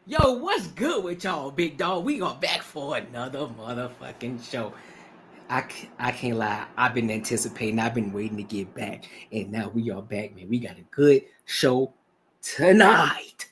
Yo, what's good with y'all, big dog? We are back for another motherfucking show. I can't lie. I've been anticipating. I've been waiting to get back, and now we are back, man. We got a good show tonight.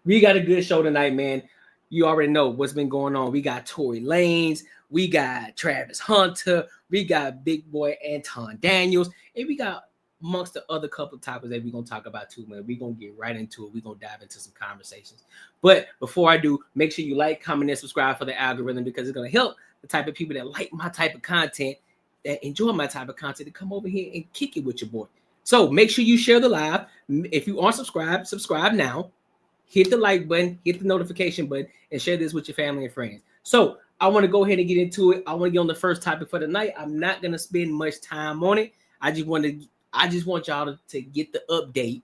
We got a good show tonight, man. You already know what's been going on. We got Tory Lanez, we got Travis Hunter, we got big boy Anton Daniels, and we got amongst the other couple of topics that we're gonna talk about too, man. We're gonna get right into it. We're gonna dive into some conversations. But before I do, make sure you like, comment, and subscribe for the algorithm because it's gonna help the type of people that like my type of content, that enjoy my type of content, to come over here and kick it with your boy. So make sure you share the live. If you aren't subscribed, subscribe now. Hit the like button, hit the notification button, and share this with your family and friends. So I want to go ahead and get into it. I want to get on the first topic for the night. I'm not gonna spend much time on it. I just want y'all to get the update,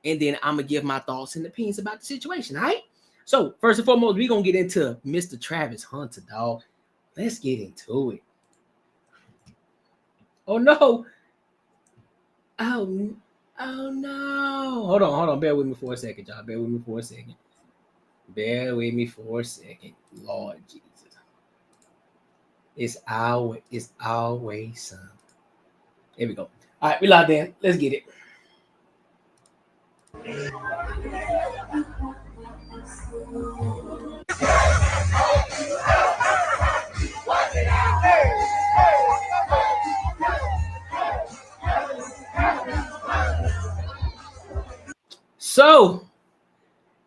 and then I'm gonna give my thoughts and opinions about the situation. All right. So first and foremost, we're gonna get into Mr. Travis Hunter, dog. Let's get into it. Oh no. Oh, oh no. Hold on. Bear with me for a second, y'all. Bear with me for a second. Lord Jesus. It's always something. Here we go. All right, we locked in. Let's get it. So,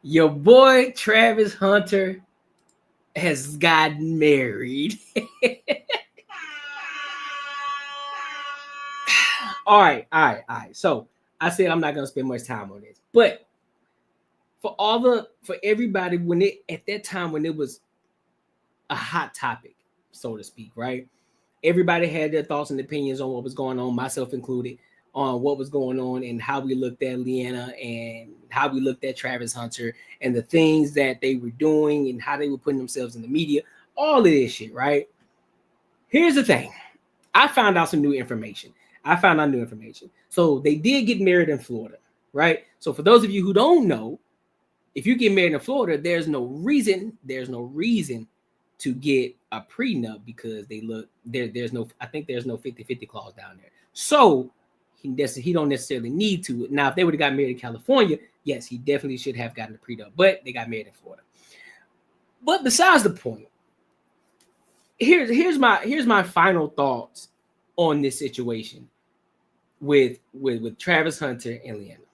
your boy Travis Hunter has gotten married. All right. So I said I'm not gonna spend much time on this, but for everybody, when it at that time when it was a hot topic, so to speak, right? Everybody had their thoughts and opinions on what was going on, myself included, on what was going on and how we looked at Leanna and how we looked at Travis Hunter and the things that they were doing and how they were putting themselves in the media, all of this shit, right? Here's the thing. I found out some new information. So they did get married in Florida, right? So for those of you who don't know, if you get married in Florida, there's no reason to get a prenup because there's no 50-50 clause down there. So he don't necessarily need to. Now, if they would have got married in California, yes, he definitely should have gotten a prenup, but they got married in Florida. But besides the point, here's my final thoughts on this situation with Travis Hunter and Leanna.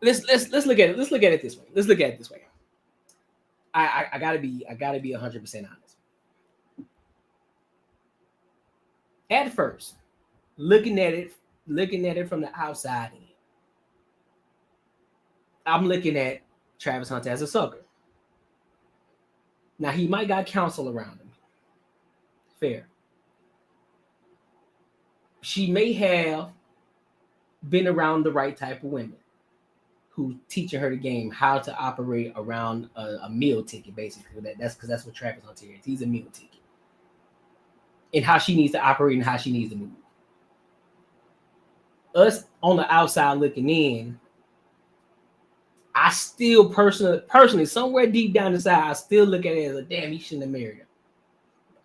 Let's look at it this way. I gotta be 100% honest. At first, looking at it from the outside in, I'm looking at Travis Hunter as a sucker. Now he might got counsel around him. Fair. She may have been around the right type of women who teaching her the game, how to operate around a meal ticket, basically. That's because that's what Travis Hunter is. He's a meal ticket. And how she needs to operate and how she needs to move. Us on the outside looking in, I still personally, somewhere deep down inside, I still look at it as a damn, he shouldn't have married her.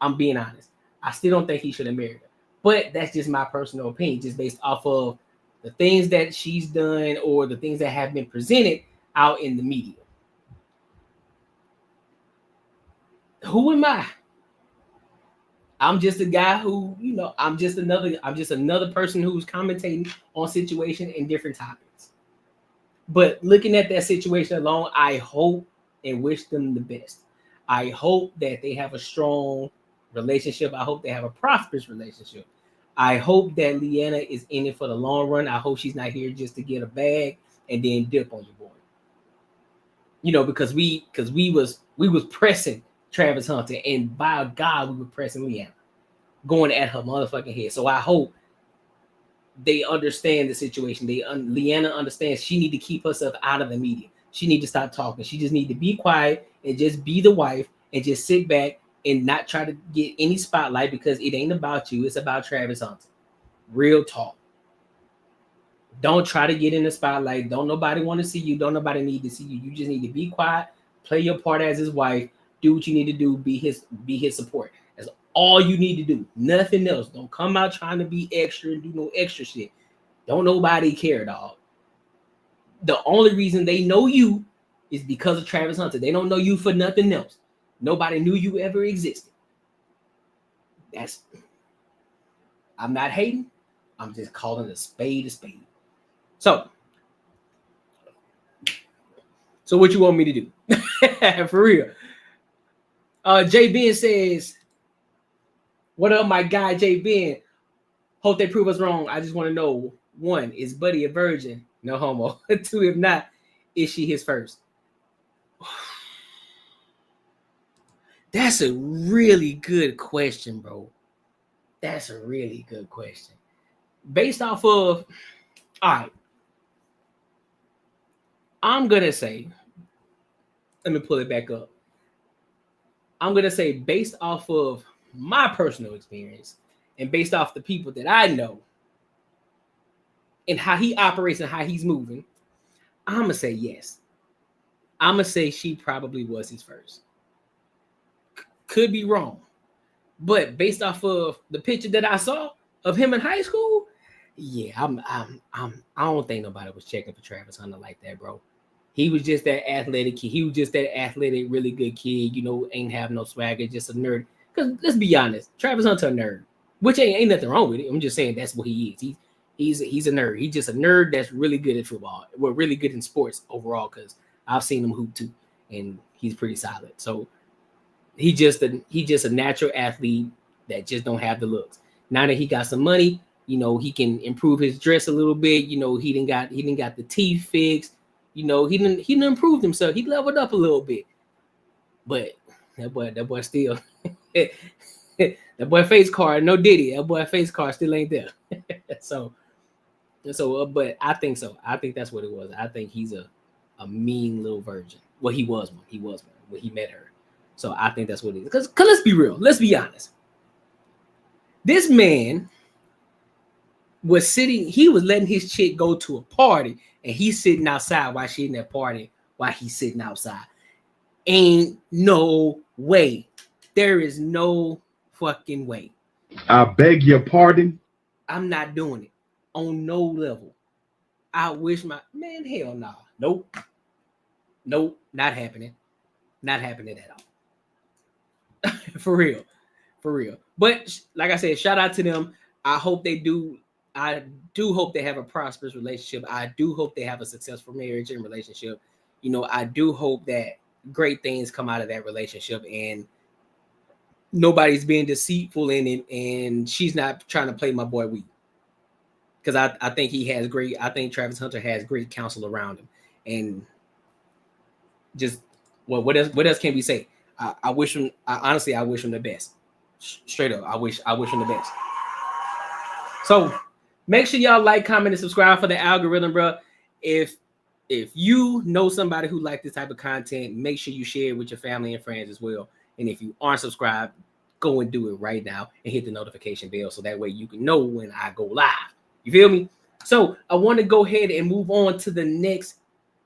I'm being honest. I still don't think he should have married her. But that's just my personal opinion, just based off of the things that she's done or the things that have been presented out in the media. Who am I? I'm just a guy who, I'm just another person who's commentating on situation and different topics. But looking at that situation alone, I hope and wish them the best. I hope that they have a strong relationship. I hope they have a prosperous relationship. I hope that Leanna is in it for the long run. I hope she's not here just to get a bag and then dip on your boy. Because we was pressing Travis Hunter, and by God, we were pressing Leanna, going at her motherfucking head. So I hope they understand the situation. Leanna understands she need to keep herself out of the media. She need to stop talking. She just need to be quiet and just be the wife and just sit back and not try to get any spotlight because it ain't about you. It's about Travis Hunter. Real talk. Don't try to get in the spotlight. Don't nobody want to see you. Don't nobody need to see you. You just need to be quiet, play your part as his wife, do what you need to do, be his support. That's all you need to do. Nothing else. Don't come out trying to be extra and do no extra shit. Don't nobody care, dog. The only reason they know you is because of Travis Hunter. They don't know you for nothing else. Nobody knew you ever existed. I'm not hating. I'm just calling a spade a spade. So what you want me to do? For real. J Ben says, what up, my guy J Ben? Hope they prove us wrong. I just want to know, 1, is Buddy a virgin? No homo. 2, if not, is she his first? That's a really good question, bro. That's a really good question. Based off of, all right, I'm going to say, let me pull it back up. I'm going to say, based off of my personal experience and based off the people that I know and how he operates and how he's moving, I'm going to say yes. I'm going to say she probably was his first. Could be wrong. But based off of the picture that I saw of him in high school, yeah, I don't think nobody was checking for Travis Hunter like that, bro. He was just that athletic kid. He was just that athletic, really good kid. Ain't have no swagger, just a nerd. Because let's be honest, Travis Hunter a nerd, which ain't nothing wrong with it. I'm just saying that's what he is. He's a nerd. He's just a nerd that's really good at football. We're really good in sports overall because I've seen him hoop too, and he's pretty solid. So he's just a natural athlete that just don't have the looks. Now that he got some money, he can improve his dress a little bit. He didn't got the teeth fixed. He didn't improve himself. He leveled up a little bit. But that boy still that boy face card, no Diddy. That boy face card still ain't there. But I think so. I think that's what it was. I think he's a mean little virgin. Well, he was one. He was one when he met her. So I think that's what it is. Because let's be real. Let's be honest. This man was sitting, he was letting his chick go to a party and he's sitting outside while she in that party, while he's sitting outside. Ain't no way. There is no fucking way. I beg your pardon. I'm not doing it on no level. I wish man, hell no. Nope, not happening. Not happening at all. For real. But like I said, shout out to them. I do hope they have a prosperous relationship. I do hope they have a successful marriage and relationship. I do hope that great things come out of that relationship and nobody's being deceitful in it and she's not trying to play my boy weak. Because I think I think Travis Hunter has great counsel around him. And just, what else can we say? I wish him, honestly, I wish him the best. Straight up, I wish him the best. So make sure y'all like, comment, and subscribe for the algorithm, bro. If you know somebody who likes this type of content, make sure you share it with your family and friends as well. And if you aren't subscribed, go and do it right now and hit the notification bell so that way you can know when I go live. You feel me? So I want to go ahead and move on to the next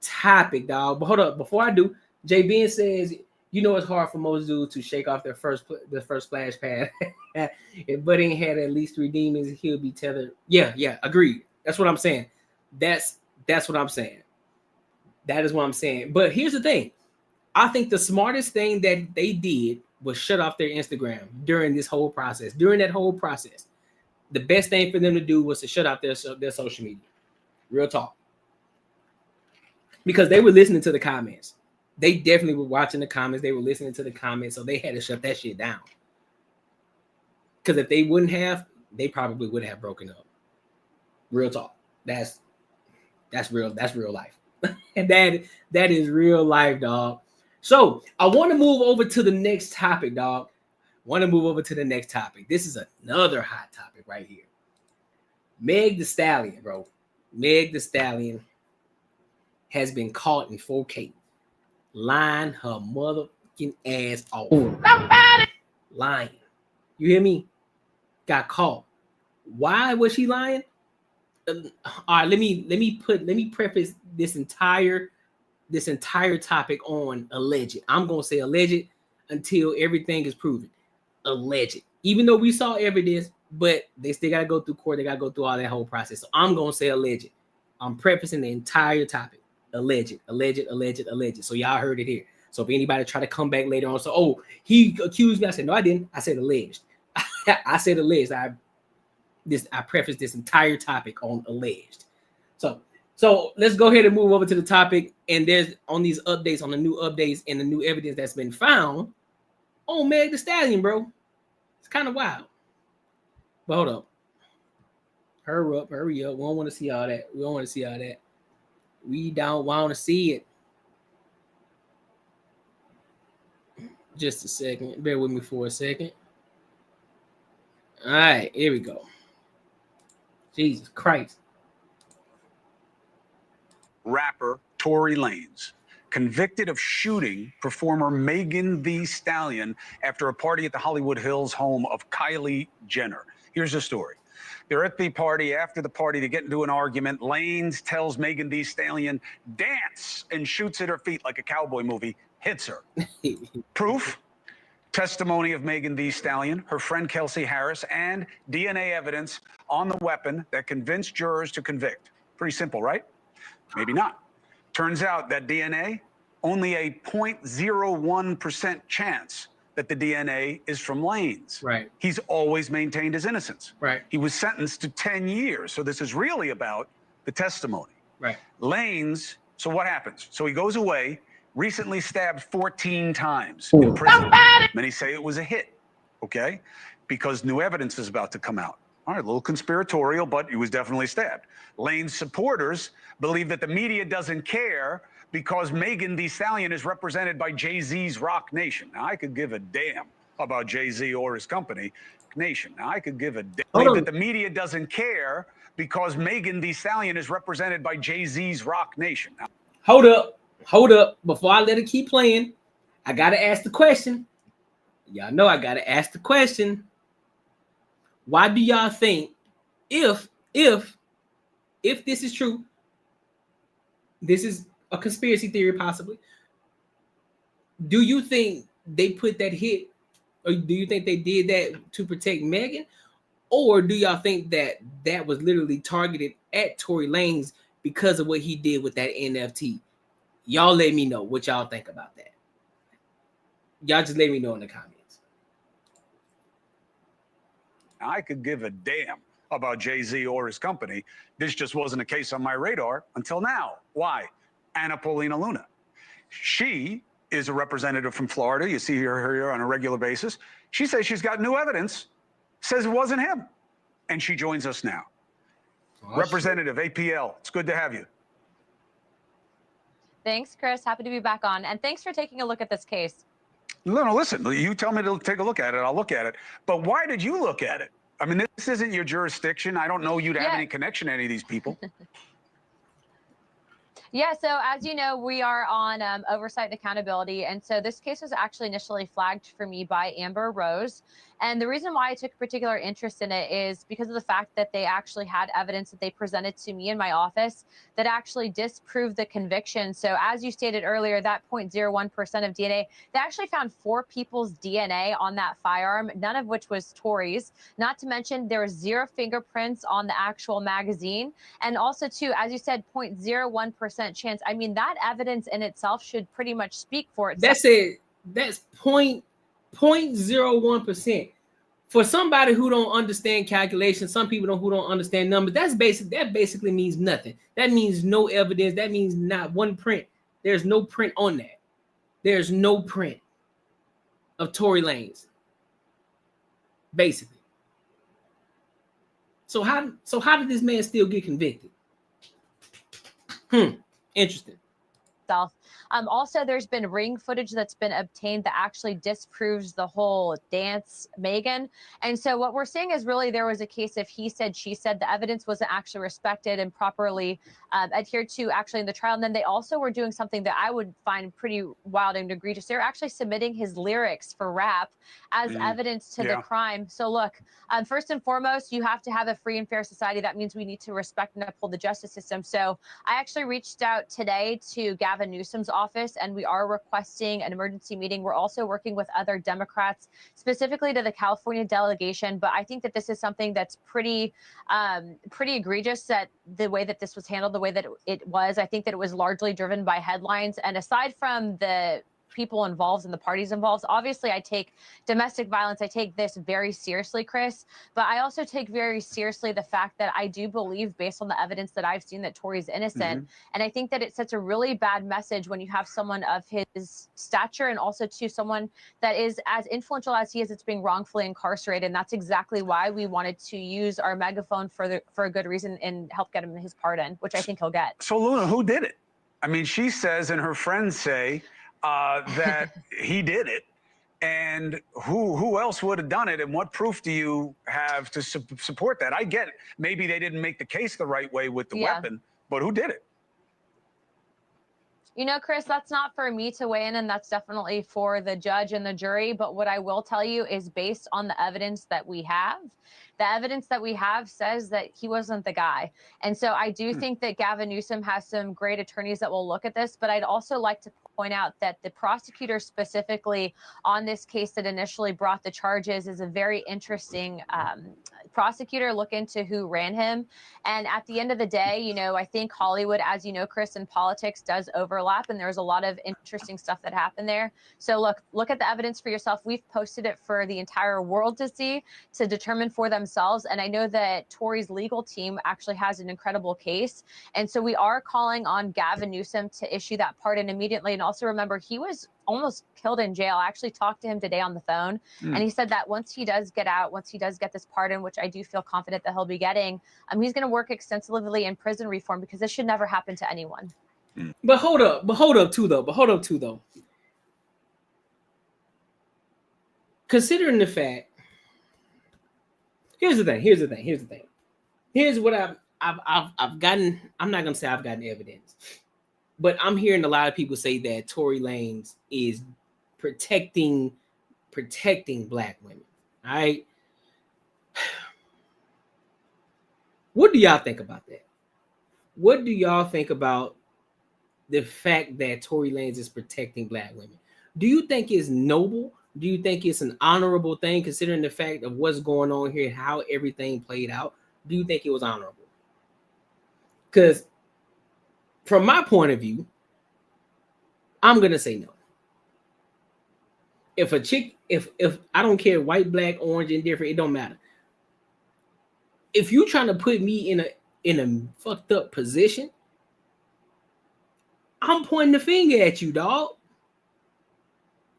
topic, dog. But hold up, before I do, J Ben says, it's hard for most dudes to shake off their first splash pad. If Buddy ain't had at least 3 demons, he'll be tethered. Yeah, agreed. That's what I'm saying. That's what I'm saying. That is what I'm saying. But here's the thing. I think the smartest thing that they did was shut off their Instagram during this whole process. During that whole process, the best thing for them to do was to shut off their social media. Real talk. Because they were listening to the comments. They definitely were watching the comments. They were listening to the comments. So they had to shut that shit down. Because if they wouldn't have, they probably would have broken up. Real talk. That's real life. And that is real life, dog. So I want to move over to the next topic, dog. This is another hot topic right here. Meg Thee Stallion, bro. Meg Thee Stallion has been caught in 4K lying her motherfucking ass off. Somebody lying. You hear me? Got caught. Why was she lying? all right, let me preface this entire topic on alleged. I'm gonna say alleged until everything is proven. Alleged. Even though we saw evidence, but they still gotta go through court, they gotta go through all that whole process. So I'm gonna say alleged. I'm prefacing the entire topic. Alleged. So y'all heard it here. So if anybody try to come back later on, so oh, he accused me. I said, no, I didn't. I said alleged. I said alleged. I prefaced this entire topic on alleged. So let's go ahead and move over to the topic. And there's on these updates, on the new updates and the new evidence that's been found on Meg Thee Stallion, bro. It's kind of wild. But hold up. Hurry up. We don't want to see all that. We don't want to see all that. We don't want to see it. Just a second. Bear with me for a second. All right, here we go. Jesus Christ. Rapper Tory Lanez, convicted of shooting performer Megan Thee Stallion after a party at the Hollywood Hills home of Kylie Jenner. Here's the story. They're at the party. After the party, they get into an argument. Lanez tells Megan Thee Stallion, dance, and shoots at her feet like a cowboy movie, hits her. Proof? Testimony of Megan Thee Stallion, her friend Kelsey Harris, and DNA evidence on the weapon that convinced jurors to convict. Pretty simple, right? Maybe not. Turns out that DNA, only a 0.01% chance that the DNA is from Lanez. Right. He's always maintained his innocence. Right. He was sentenced to 10 years. So this is really about the testimony. Right. Lanez, so what happens? So he goes away, recently stabbed 14 times in prison. Many say it was a hit, okay? Because new evidence is about to come out. All right, a little conspiratorial, but he was definitely stabbed. Lanez supporters believe that the media doesn't care because Megan Thee Stallion is represented by Jay-Z's Rock Nation. Now, I could give a damn about Jay-Z or his company, Nation. Now, I could give a damn. Believe that the media doesn't care because Megan Thee Stallion is represented by Jay-Z's Rock Nation. Now, hold up. Before I let it keep playing, I got to ask the question. Y'all know I got to ask the question. Why do y'all think if this is true, this is a conspiracy theory possibly, do you think they put that hit, or do you think they did that to protect Megan, or do y'all think that was literally targeted at Tory Lanez because of what he did with that NFT? Y'all let me know what y'all think about that. Y'all just let me know in the comments. I could give a damn about Jay-Z or his company. This just wasn't a case on my radar until now. Why? Anna Paulina Luna. She is a representative from Florida. You see her here on a regular basis. She says she's got new evidence, says it wasn't him. And she joins us now. Oh, Representative APL, it's good to have you. Thanks, Chris. Happy to be back on. And thanks for taking a look at this case. No, listen, you tell me to take a look at it, I'll look at it. But why did you look at it? I mean, this isn't your jurisdiction. I don't know you to have any connection to any of these people. Yeah, so as you know, we are on oversight and accountability. And so this case was actually initially flagged for me by Amber Rose. And the reason why I took particular interest in it is because of the fact that they actually had evidence that they presented to me in my office that actually disproved the conviction. So as you stated earlier, that 0.01% of DNA, they actually found 4 people's DNA on that firearm, none of which was Tory's. Not to mention there was 0 fingerprints on the actual magazine. And also too, as you said, 0.01% chance. I mean, that evidence in itself should pretty much speak for itself. That's it. That's 0.01%. For somebody who don't understand calculations, some people who don't understand numbers, that basically means nothing. That means no evidence. That means not one print. There's no print on that. There's no print of Tory Lanez. Basically. So how did this man still get convicted? Interesting. itself. Also, there's been ring footage that's been obtained that actually disproves the whole dance, Megan. And so what we're seeing is really there was a case of he said, she said. The evidence wasn't actually respected and properly adhered to actually in the trial. And then they also were doing something that I would find pretty wild and egregious. They're actually submitting his lyrics for rap as evidence to the crime. So look, first and foremost, you have to have a free and fair society. That means we need to respect and uphold the justice system. So I actually reached out today to Gavin Newsom's office, and we are requesting an emergency meeting. We're also working with other Democrats, specifically to the California delegation. But I think that this is something that's pretty egregious, that the way that this was handled, the way that it was. I think that it was largely driven by headlines. And aside from the people involved and the parties involved, obviously I take domestic violence, I take this very seriously, Chris, but I also take very seriously the fact that I do believe, based on the evidence that I've seen, that Tory's innocent. And I think that it sets a really bad message when you have someone of his stature, and also to someone that is as influential as he is, it's being wrongfully incarcerated. And that's exactly why we wanted to use our megaphone for a good reason and help get him his pardon, which I think he'll get. So Luna, who did it? I mean, she says, and her friends say that he did it. And who else would have done it? And what proof do you have to support that? I get it. Maybe they didn't make the case the right way with the weapon, but who did it? You know, Chris, that's not for me to weigh in, and that's definitely for the judge and the jury. But what I will tell you is, based on the evidence that we have, the evidence that we have says that he wasn't the guy. And so I do think that Gavin Newsom has some great attorneys that will look at this. But I'd also like to point out that the prosecutor specifically on this case that initially brought the charges is a very interesting prosecutor. Look into who ran him. And at the end of the day, you know, I think Hollywood, as you know, Chris, and politics does overlap, and there's a lot of interesting stuff that happened there. So look at the evidence for yourself. We've posted it for the entire world to see, to determine for themselves. And I know that Tory's legal team actually has an incredible case. And so we are calling on Gavin Newsom to issue that pardon immediately. And also remember, he was almost killed in jail. I actually talked to him today on the phone, and he said that once he does get out, once he does get this pardon, which I do feel confident that he'll be getting, he's going to work extensively in prison reform, because this should never happen to anyone. But hold up too though. Considering the fact, here's the thing. Here's what I've gotten. I'm not gonna say I've gotten evidence, but I'm hearing a lot of people say that Tory Lanez is protecting Black women. All right. What do y'all think about that? What do y'all think about the fact that Tory Lanez is protecting Black women? Do you think it's noble? Do you think it's an honorable thing, considering the fact of what's going on here, how everything played out? Do you think it was honorable? Because from my point of view, I'm going to say no. If a chick, if I don't care, white, black, orange, indifferent, it don't matter. If you trying to put me in a fucked up position, I'm pointing the finger at you, dog.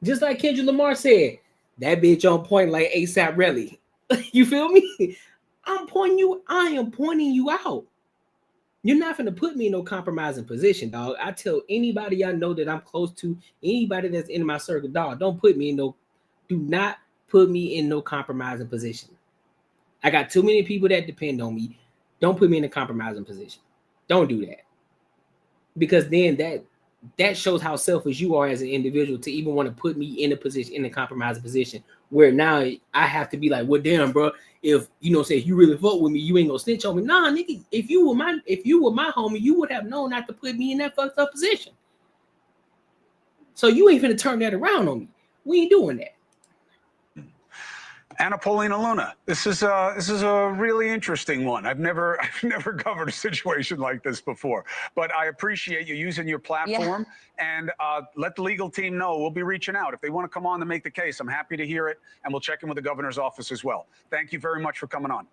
Just like Kendrick Lamar said, that bitch on point like ASAP Rocky. You feel me? I am pointing you out. You're not gonna put me in no compromising position, dog. I tell anybody I know that I'm close to, anybody that's in my circle, dog, do not put me in no compromising position. I got too many people that depend on me. Don't put me in a compromising position. Don't do that. Because then that shows how selfish you are as an individual to even want to put me in a compromising position where now I have to be like, well, damn, bro, if if you really fuck with me, you ain't gonna snitch on me. Nah, nigga, if you were my homie, you would have known not to put me in that fucked up position. So you ain't finna turn that around on me. We ain't doing that. Anna Paulina Luna, this is a really interesting one. I've never covered a situation like this before, but I appreciate you using your platform and let the legal team know. We'll be reaching out if they want to come on to make the case. I'm happy to hear it, and we'll check in with the governor's office as well. Thank you very much for coming on.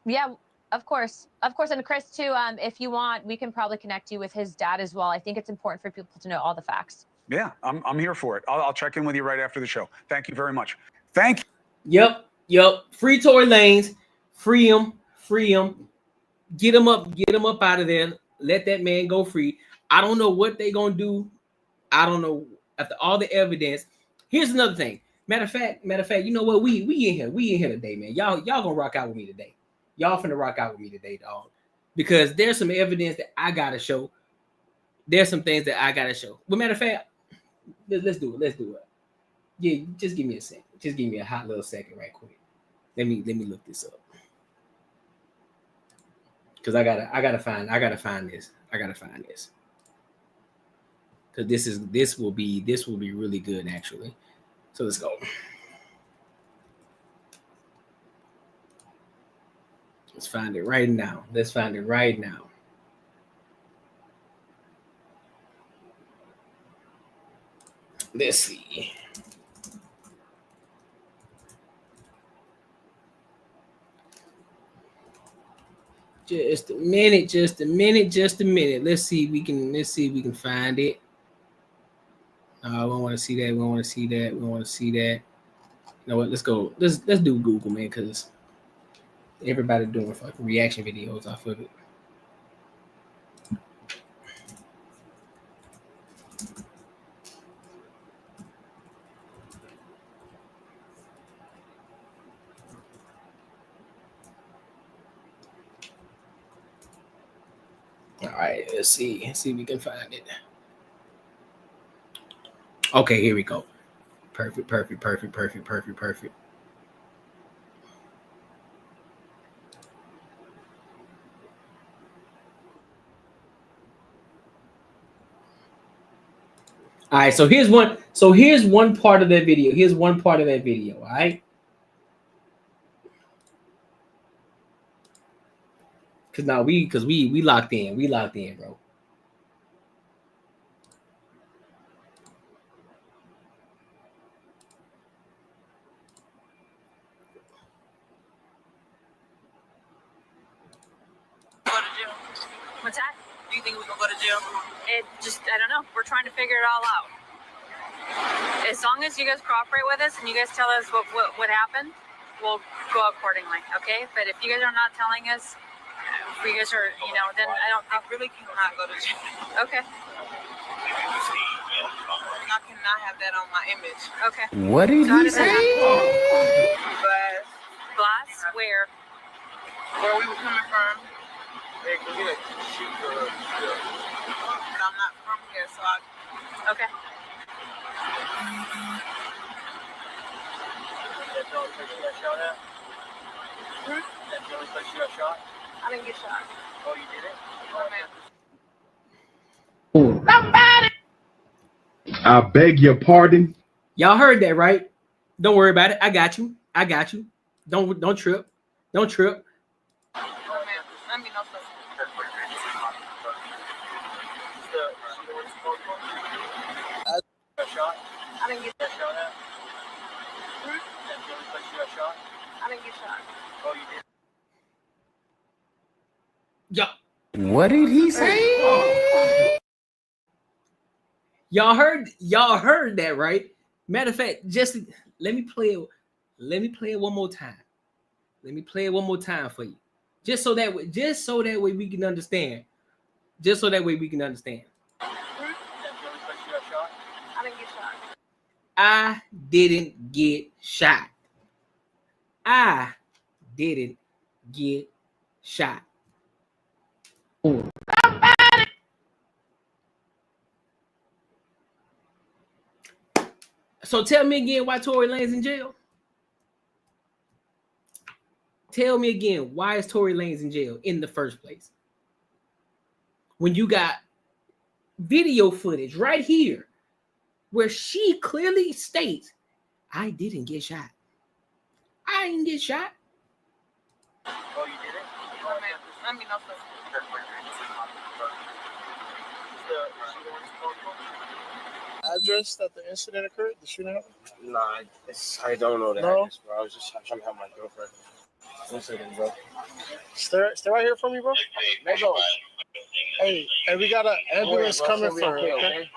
Yeah, of course, and Chris too. If you want, we can probably connect you with his dad as well. I think it's important for people to know all the facts. Yeah, I'm here for it. I'll check in with you right after the show. Thank you very much. Thank you. Yep. Free Tory Lanez. Free him. Get him up out of there. Let that man go free. I don't know what they gonna do I don't know. After all the evidence, here's another thing. Matter of fact, you know what? We in here today, man. Y'all gonna rock out with me today. Y'all finna rock out with me today, dog. Because there's some evidence that I gotta show. There's some things that I gotta show. But matter of fact, let's do it. Let's do it. Yeah, just give me a second. Just give me a hot little second, right quick. Let me look this up. Cause I gotta find this. I gotta find this. Cause this will be really good actually. So let's go. Let's find it right now. Let's find it right now. Let's see. Just a minute. Let's see if we can find it. We don't want to see that. We don't want to see that. We don't want to see that. You know what? Let's go. Let's do Google, man, because everybody doing fucking reaction videos off of it. All right, let's see if we can find it. Okay, here we go. Perfect. All right, so here's one part of that video. All right. Because we locked in. We locked in, bro. What's that? Do you think we can go to jail? I don't know. We're trying to figure it all out. As long as you guys cooperate with us and you guys tell us what happened, we'll go accordingly, okay? But if you guys are not telling us, if you guys are, then I really cannot go to jail. Okay. I cannot have that on my image. Okay. What did he say? Blast? Where? Where we were coming from. But I'm not from here, so okay. That's the only place you got shot at? That's the only place you got shot? I didn't get shot. Oh, you did it? Oh, man. Somebody! I beg your pardon. Y'all heard that, right? Don't worry about it. I got you. Don't trip. Don't trip. I didn't get that shot at. That's the only place you got shot? I didn't get shot. Oh, you did? Yeah. What did he say? Y'all heard that, right? Matter of fact, just let me play it one more time. Let me play it one more time for you. Just so that way we can understand. Just so that way we can understand. I didn't get shot. I didn't get shot. So tell me again why Tory Lanez in jail. Tell me again, why is Tory Lanez in jail in the first place? When you got video footage right here where she clearly states, I didn't get shot. I didn't get shot. Oh, you did it? Oh, man. I mean, also. Address that the incident occurred, the shooting happened? Nah, I don't know that address, bro. I was just trying to help my girlfriend. 1 second, bro. Stay right here for me, bro. Maygo. Hey, we got an ambulance coming for her, okay?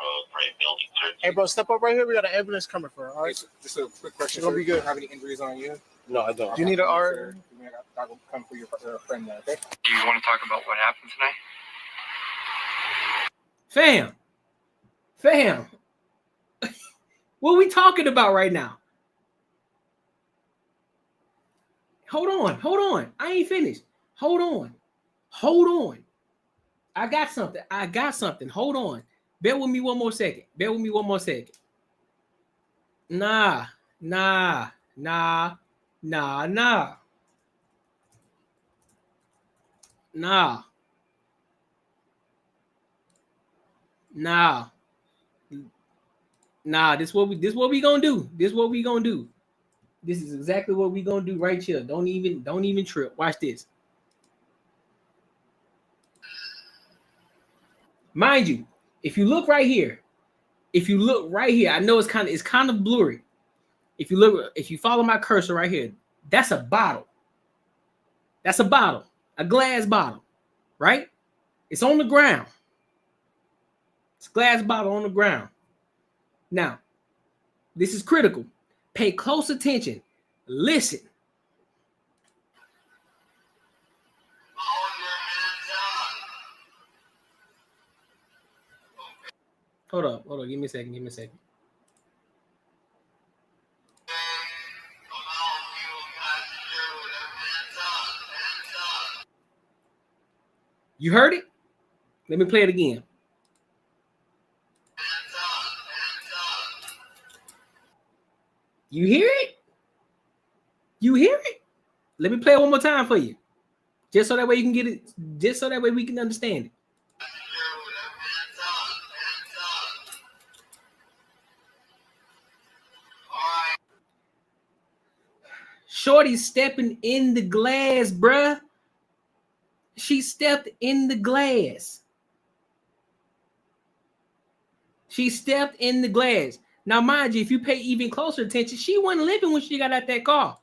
Hey, bro, step up right here. We got an ambulance coming for her, all right? Just a quick question. It's gonna be good. Have any injuries on you? No, I don't. You need an R? I will come for your friend now, okay? Do you want to talk about what happened tonight? Fam. What are we talking about right now? Hold on. I ain't finished. Hold on. I got something. Hold on. Bear with me one more second. Nah. Nah. This what we gonna do. This is exactly what we gonna do right here. Don't even trip. Watch this. Mind you, if you look right here, I know it's kind of blurry. If you follow my cursor right here, that's a bottle. A glass bottle, right? It's on the ground. It's a glass bottle on the ground. Now, this is critical. Pay close attention. Listen. Hold up. Give me a second. You heard it? Let me play it again. You hear it? Let me play it one more time for you. Just so that way you can get it. Just so that way we can understand it. Shorty stepping in the glass, bruh. She stepped in the glass. Now, mind you, if you pay even closer attention, she wasn't limping when she got out that car.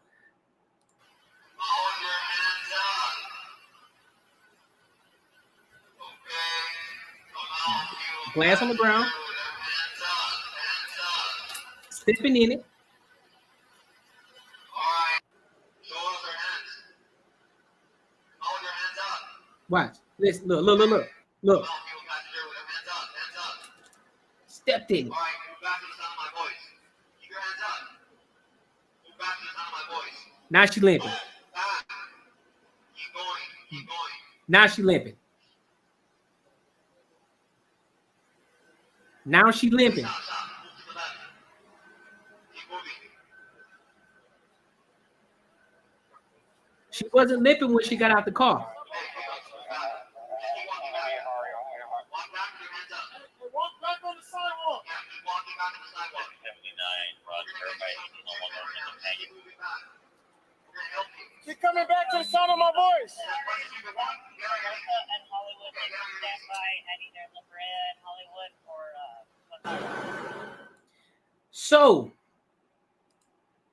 Glass on the ground. Stepping in it. Watch. Listen, look. Stepped in it. Now she limping. Now she limping. She wasn't limping when she got out the car. Keep coming back to the sound of my voice. So,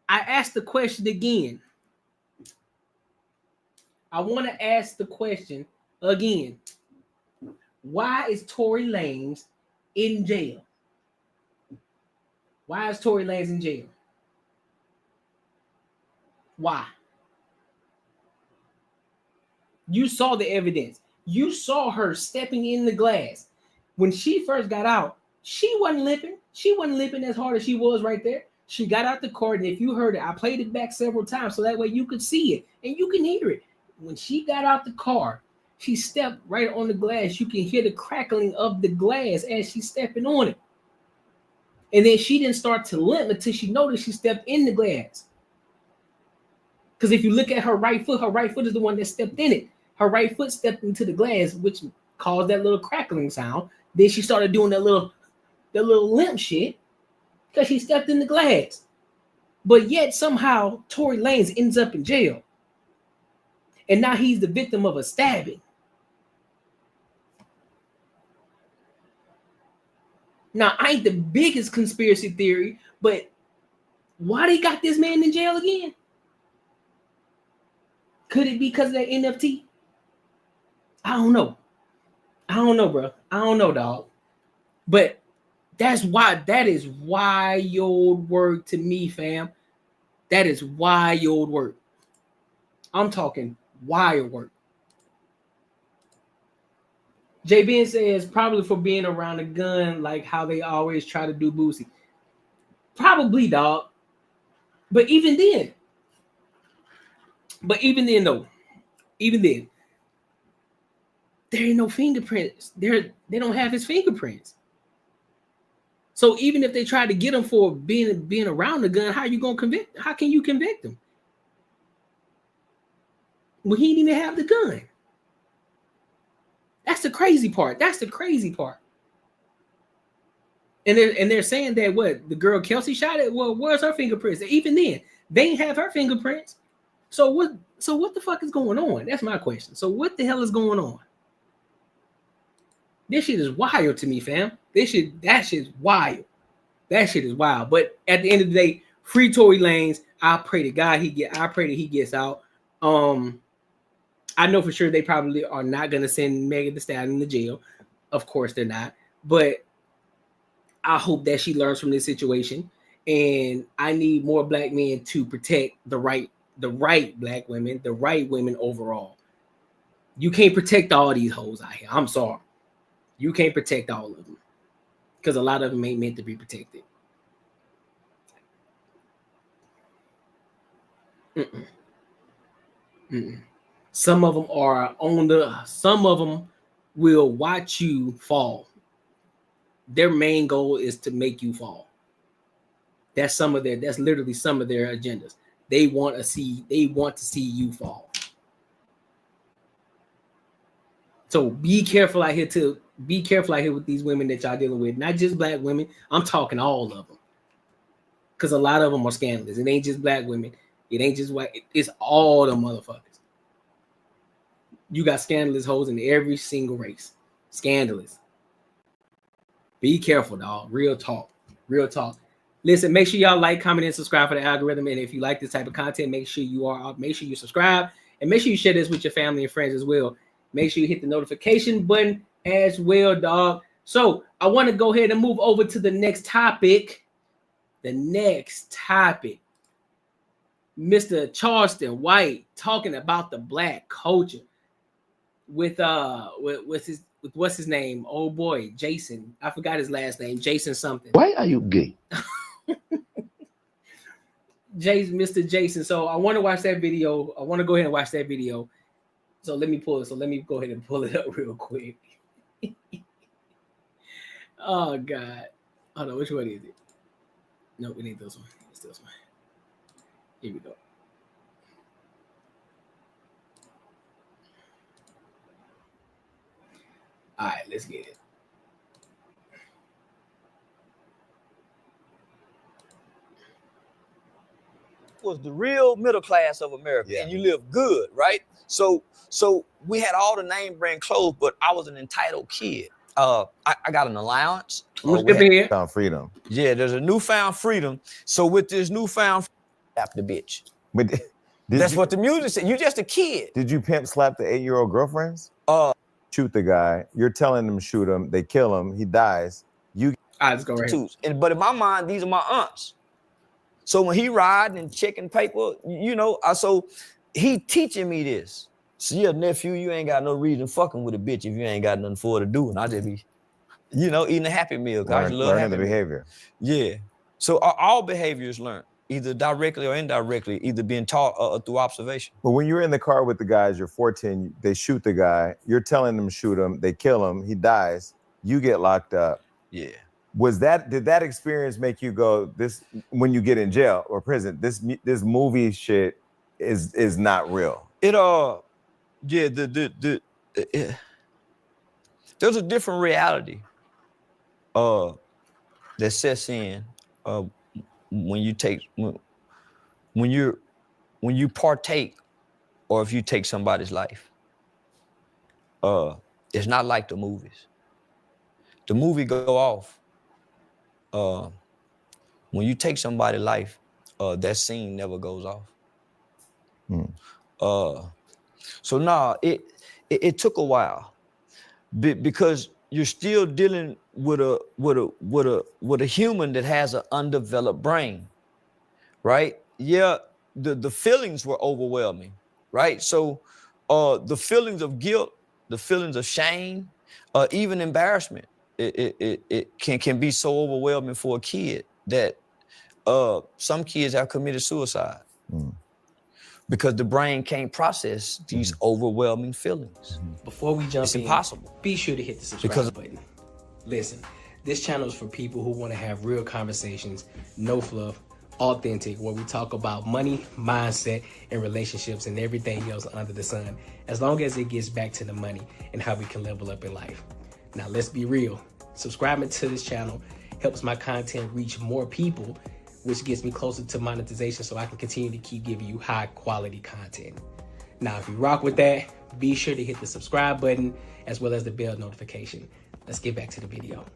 I asked the question again. I want to ask the question again. Why is Tory Lanez in jail? Why? You saw the evidence. You saw her stepping in the glass. When she first got out, she wasn't limping. She wasn't limping as hard as she was right there. She got out the car, and if you heard it, I played it back several times so that way you could see it and you can hear it. When she got out the car, she stepped right on the glass. You can hear the crackling of the glass as she's stepping on it. And then she didn't start to limp until she noticed she stepped in the glass. Because if you look at her right foot is the one that stepped in it. Her right foot stepped into the glass, which caused that little crackling sound. Then she started doing that little limp shit because she stepped in the glass. But yet somehow Tory Lanez ends up in jail. And now he's the victim of a stabbing. Now, I ain't the biggest conspiracy theory, but why they got this man in jail again? Could it be because of that NFT? I don't know, bro. I don't know, dog. But that is wild work to me, fam. That is wild work. I'm talking wild work. J. Ben says probably for being around a gun, like how they always try to do Boosie. Probably, dog. But even then though, even then, there ain't no fingerprints. They don't have his fingerprints. So even if they try to get him for being around the gun, how you gonna convict? How can you convict him? Well, he didn't even have the gun. That's the crazy part. And they're saying that what the girl Kelsey shot it. Well, where's her fingerprints? Even then, they ain't have her fingerprints. So what the fuck is going on? That's my question. So what the hell is going on? This shit is wild to me, fam. That shit's wild. That shit is wild. But at the end of the day, free Tory Lanez. I pray to God I pray that he gets out. I know for sure they probably are not gonna send Megan Thee Stallion to jail. Of course they're not. But I hope that she learns from this situation. And I need more black men to protect the right black women, the right women overall. You can't protect all these hoes out here. I'm sorry. You can't protect all of them. Because a lot of them ain't meant to be protected. Some of them are some of them will watch you fall. Their main goal is to make you fall. That's literally some of their agendas. They want to see you fall. So be careful out here with these women that y'all dealing with. Not just black women. I'm talking all of them. Because a lot of them are scandalous. It ain't just black women. It ain't just white. It's all the motherfuckers. You got scandalous hoes in every single race. Scandalous. Be careful, dog. Real talk. Listen, make sure y'all like, comment, and subscribe for the algorithm. And if you like this type of content, make sure you subscribe. And make sure you share this with your family and friends as well. Make sure you hit the notification button as well, dog. So I want to go ahead and move over to the next topic. Mr. Charleston White talking about the black culture with what's his name? Oh boy, Jason. I forgot his last name. Jason something. Why are you gay? Mr. Jason. So I want to watch that video. I want to go ahead and watch that video. So let me go ahead and pull it up real quick. Oh God. Hold on, which one is it? No, we need this one. It's this one. Here we go. All right, let's get it. Was the real middle class of America, and you live good, right? So we had all the name brand clothes, but I was an entitled kid. I got an allowance. Found freedom. Yeah, there's a newfound freedom. So with this newfound slap the bitch. But that's what the music said. You just a kid. Did you pimp slap the 8-year-old girlfriends? Shoot the guy. You're telling them shoot him. They kill him. He dies. Let's go right here. But in my mind, these are my aunts. So when he riding and checking paper, so he teaching me this. So yeah, nephew, you ain't got no reason fucking with a bitch if you ain't got nothing for her to do. And I just be, eating a Happy Meal. Learning the behavior. Yeah. So all behavior is learned, either directly or indirectly, either being taught or through observation. But when you're in the car with the guys, you're 14, they shoot the guy, you're telling them shoot him, they kill him, he dies, you get locked up. Yeah. Did that experience make you go, this, when you get in jail or prison, this movie shit is not real? There's a different reality that sets in when you partake, or if you take somebody's life. It's not like the movies. The movie go off. When you take somebody's life, that scene never goes off. So nah, it took a while because you're still dealing with a human that has an undeveloped brain, right? Yeah, the feelings were overwhelming, right? So the feelings of guilt, the feelings of shame, even embarrassment, it can be so overwhelming for a kid that some kids have committed suicide because the brain can't process these overwhelming feelings. Before we jump It's in, impossible. be sure to hit the subscribe button. Listen, this channel is for people who want to have real conversations, no fluff, authentic, where we talk about money, mindset, and relationships and everything else under the sun, as long as it gets back to the money and how we can level up in life. Now, let's be real. Subscribing to this channel helps my content reach more people, which gets me closer to monetization so I can continue to keep giving you high quality content. Now, if you rock with that, be sure to hit the subscribe button as well as the bell notification. Let's get back to the video.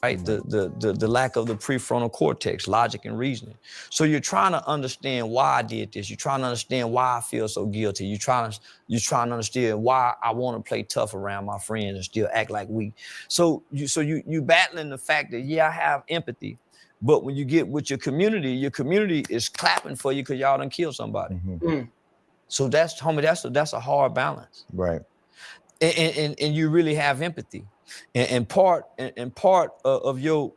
Right, the lack of the prefrontal cortex, logic and reasoning. So you're trying to understand why I did this. You're trying to understand why I feel so guilty. You're trying to understand why I want to play tough around my friends and still act like weak. So you battling the fact that, yeah, I have empathy, but when you get with your community is clapping for you because y'all done killed somebody. So that's, homie, that's a hard balance. Right. And you really have empathy. And part of your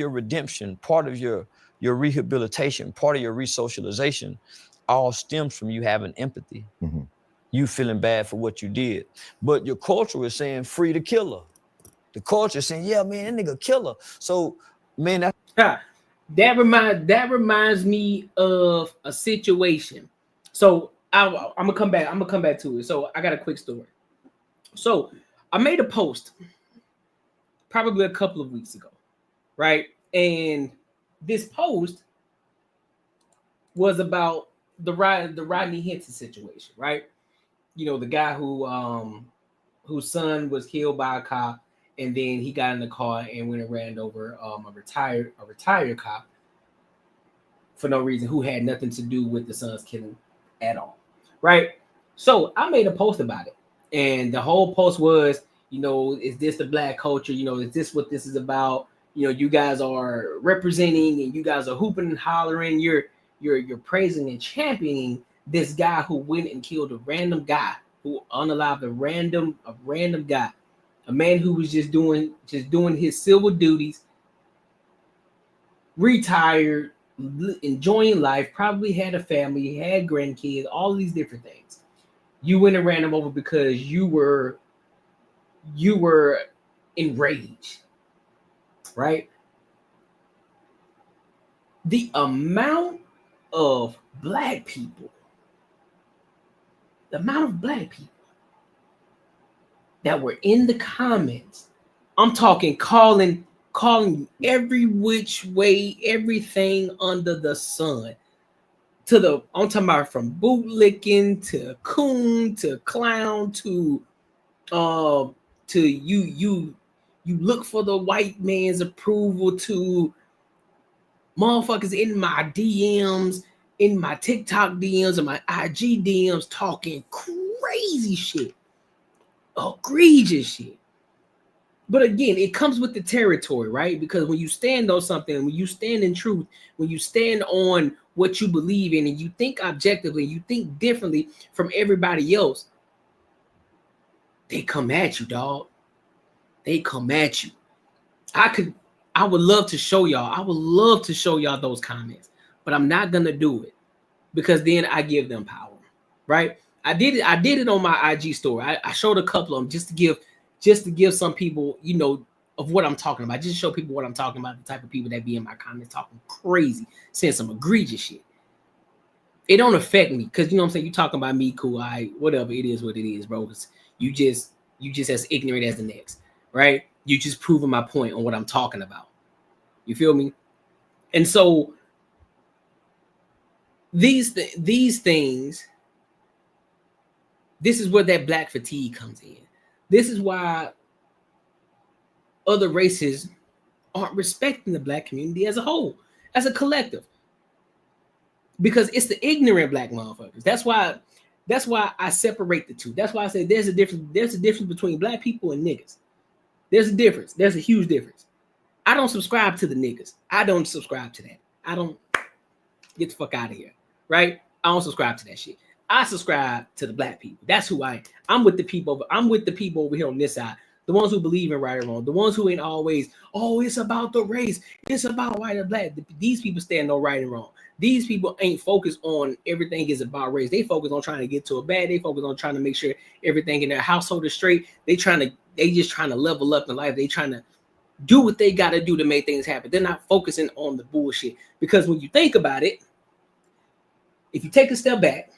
redemption, part of your rehabilitation, part of your resocialization, all stems from you having empathy. You feeling bad for what you did. But your culture is saying free the killer. The culture is saying, yeah, man, that nigga killer. So, man, that reminds me of a situation. So I'm gonna come back to it. So I got a quick story. So I made a post probably a couple of weeks ago, right? And this post was about the Rodney Hinton situation, right? You know, the guy whose son was killed by a cop, and then he got in the car and went and ran over a retired cop for no reason, who had nothing to do with the son's killing at all, right? So I made a post about it, and the whole post was, you know, is this the black culture? You know, is this what this is about? You know, you guys are representing and you guys are hooping and hollering. You're praising and championing this guy who went and killed a random guy, who unalived a random guy, a man who was just doing his civil duties, retired, enjoying life, probably had a family, had grandkids, all of these different things. You went and ran him over because you were enraged, right? The amount of black people that were in the comments, I'm talking calling every which way, everything under the sun, I'm talking about from bootlicking to coon to clown to you look for the white man's approval, to motherfuckers in my DMs, in my TikTok DMs and my IG DMs talking crazy shit, egregious shit. But again, it comes with the territory, right? Because when you stand on something, when you stand in truth, when you stand on what you believe in, and you think objectively, you think differently from everybody else, they come at you, dog. They come at you. I would love to show y'all. I would love to show y'all those comments, but I'm not gonna do it because then I give them power, right? I did it on my IG story. I showed a couple of them just to give some people, you know, of what I'm talking about. Just show people what I'm talking about, the type of people that be in my comments talking crazy, saying some egregious shit. It don't affect me because, you know what I'm saying, you talking about me, cool, whatever, it is what it is, bro. You just as ignorant as the next, right? You just proving my point on what I'm talking about. You feel me? And so these things, this is where that black fatigue comes in. This is why other races aren't respecting the black community as a whole, as a collective, because it's the ignorant black motherfuckers. That's why I separate the two. That's why I say there's a difference between black people and niggas. There's a difference. There's a huge difference. I don't subscribe to the niggas. I don't subscribe to that. I don't, get the fuck out of here, right? I don't subscribe to that shit. I subscribe to the black people. That's who I am. I'm with the people over here on this side the ones who believe in right and wrong, the ones who ain't always, oh, it's about the race, it's about white and black. These people stand no right and wrong. These people ain't focused on everything is about race. They focus on trying to get to a bag. They focus on trying to make sure everything in their household is straight. They just trying to level up in life. They trying to do what they got to do to make things happen. They're not focusing on the bullshit. Because when you think about it, if you take a step back,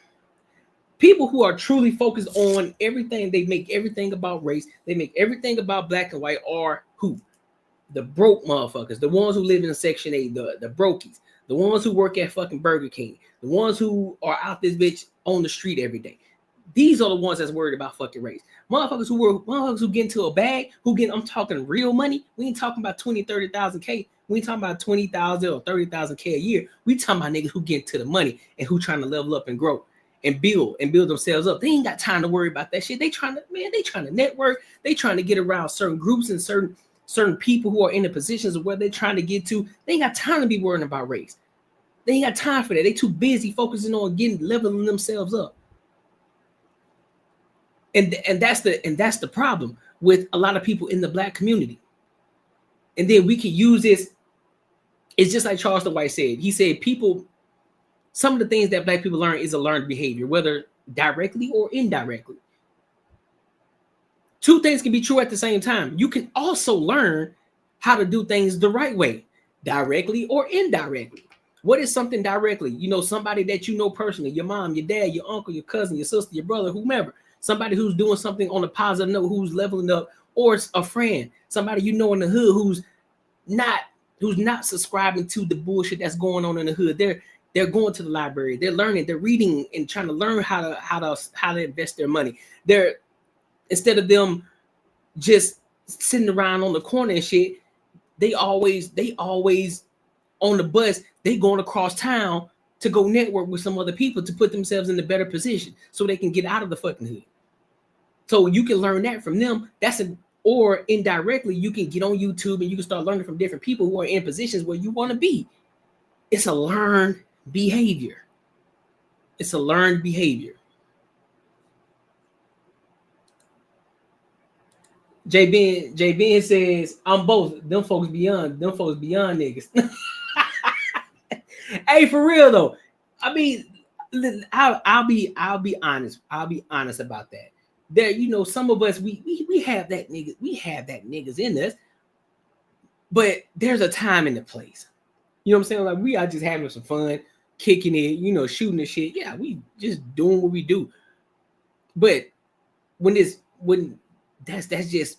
people who are truly focused on everything, they make everything about race, they make everything about black and white, are who? The broke motherfuckers, the ones who live in Section 8, the brokies, the ones who work at fucking Burger King, the ones who are out this bitch on the street every day. These are the ones that's worried about fucking race. Motherfuckers who get into a bag, I'm talking real money. We ain't talking about 20, 30,000 K. We ain't talking about 20,000 or 30,000 K a year. We talking about niggas who get to the money and who trying to level up and grow and build themselves up. They ain't got time to worry about that shit. They trying to network. They trying to get around certain groups and certain people who are in the positions of where they're trying to get to. They ain't got time to be worrying about race. They ain't got time for that. They too busy focusing on leveling themselves up. And that's the problem with a lot of people in the black community. And then we can use this. It's just like Charles the White said. He said some of the things that black people learn is a learned behavior, whether directly or indirectly. Two things can be true at the same time. You can also learn how to do things the right way, directly or indirectly. What is something directly? You know, somebody that you know personally, your mom, your dad, your uncle, your cousin, your sister, your brother, whomever. Somebody who's doing something on a positive note, who's leveling up, or it's a friend, somebody you know in the hood who's not subscribing to the bullshit that's going on in the hood. They're going to the library, they're learning, they're reading and trying to learn how to invest their money. They're, instead of them just sitting around on the corner and shit, they always on the bus, they going across town to go network with some other people to put themselves in a better position so they can get out of the fucking hood. So you can learn that from them. Or indirectly, you can get on YouTube and you can start learning from different people who are in positions where you want to be. It's a learned behavior. It's a learned behavior. J Ben says, I'm both. Them folks beyond niggas. Hey, for real though. I mean, I'll be honest. I'll be honest about that. There, you know, some of us we have that niggas, in us, but there's a time and a place. You know what I'm saying? Like, we are just having some fun, kicking it, you know, shooting the shit. Yeah, we just doing what we do. But when that's just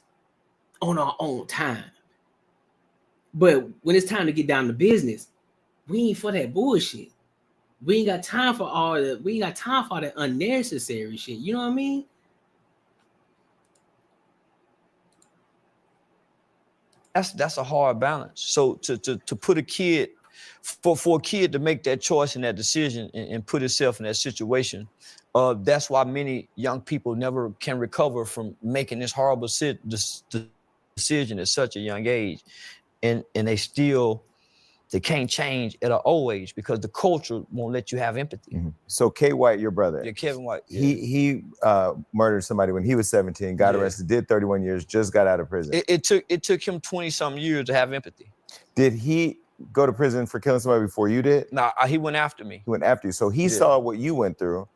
on our own time. But when it's time to get down to business, we ain't for that bullshit. We ain't got time for all that unnecessary shit. You know what I mean? That's a hard balance. So to put a kid, for a kid to make that choice and that decision and put himself in that situation, that's why many young people never can recover from making this horrible decision at such a young age, and they can't change at an old age because the culture won't let you have empathy. Mm-hmm. So K. White, your brother, yeah, Kevin White, yeah. he murdered somebody when he was 17, got arrested, did 31 years, just got out of prison. It took him 20-something years to have empathy. Did he go to prison for killing somebody before you did? No, he went after me. He went after you. So he saw what you went through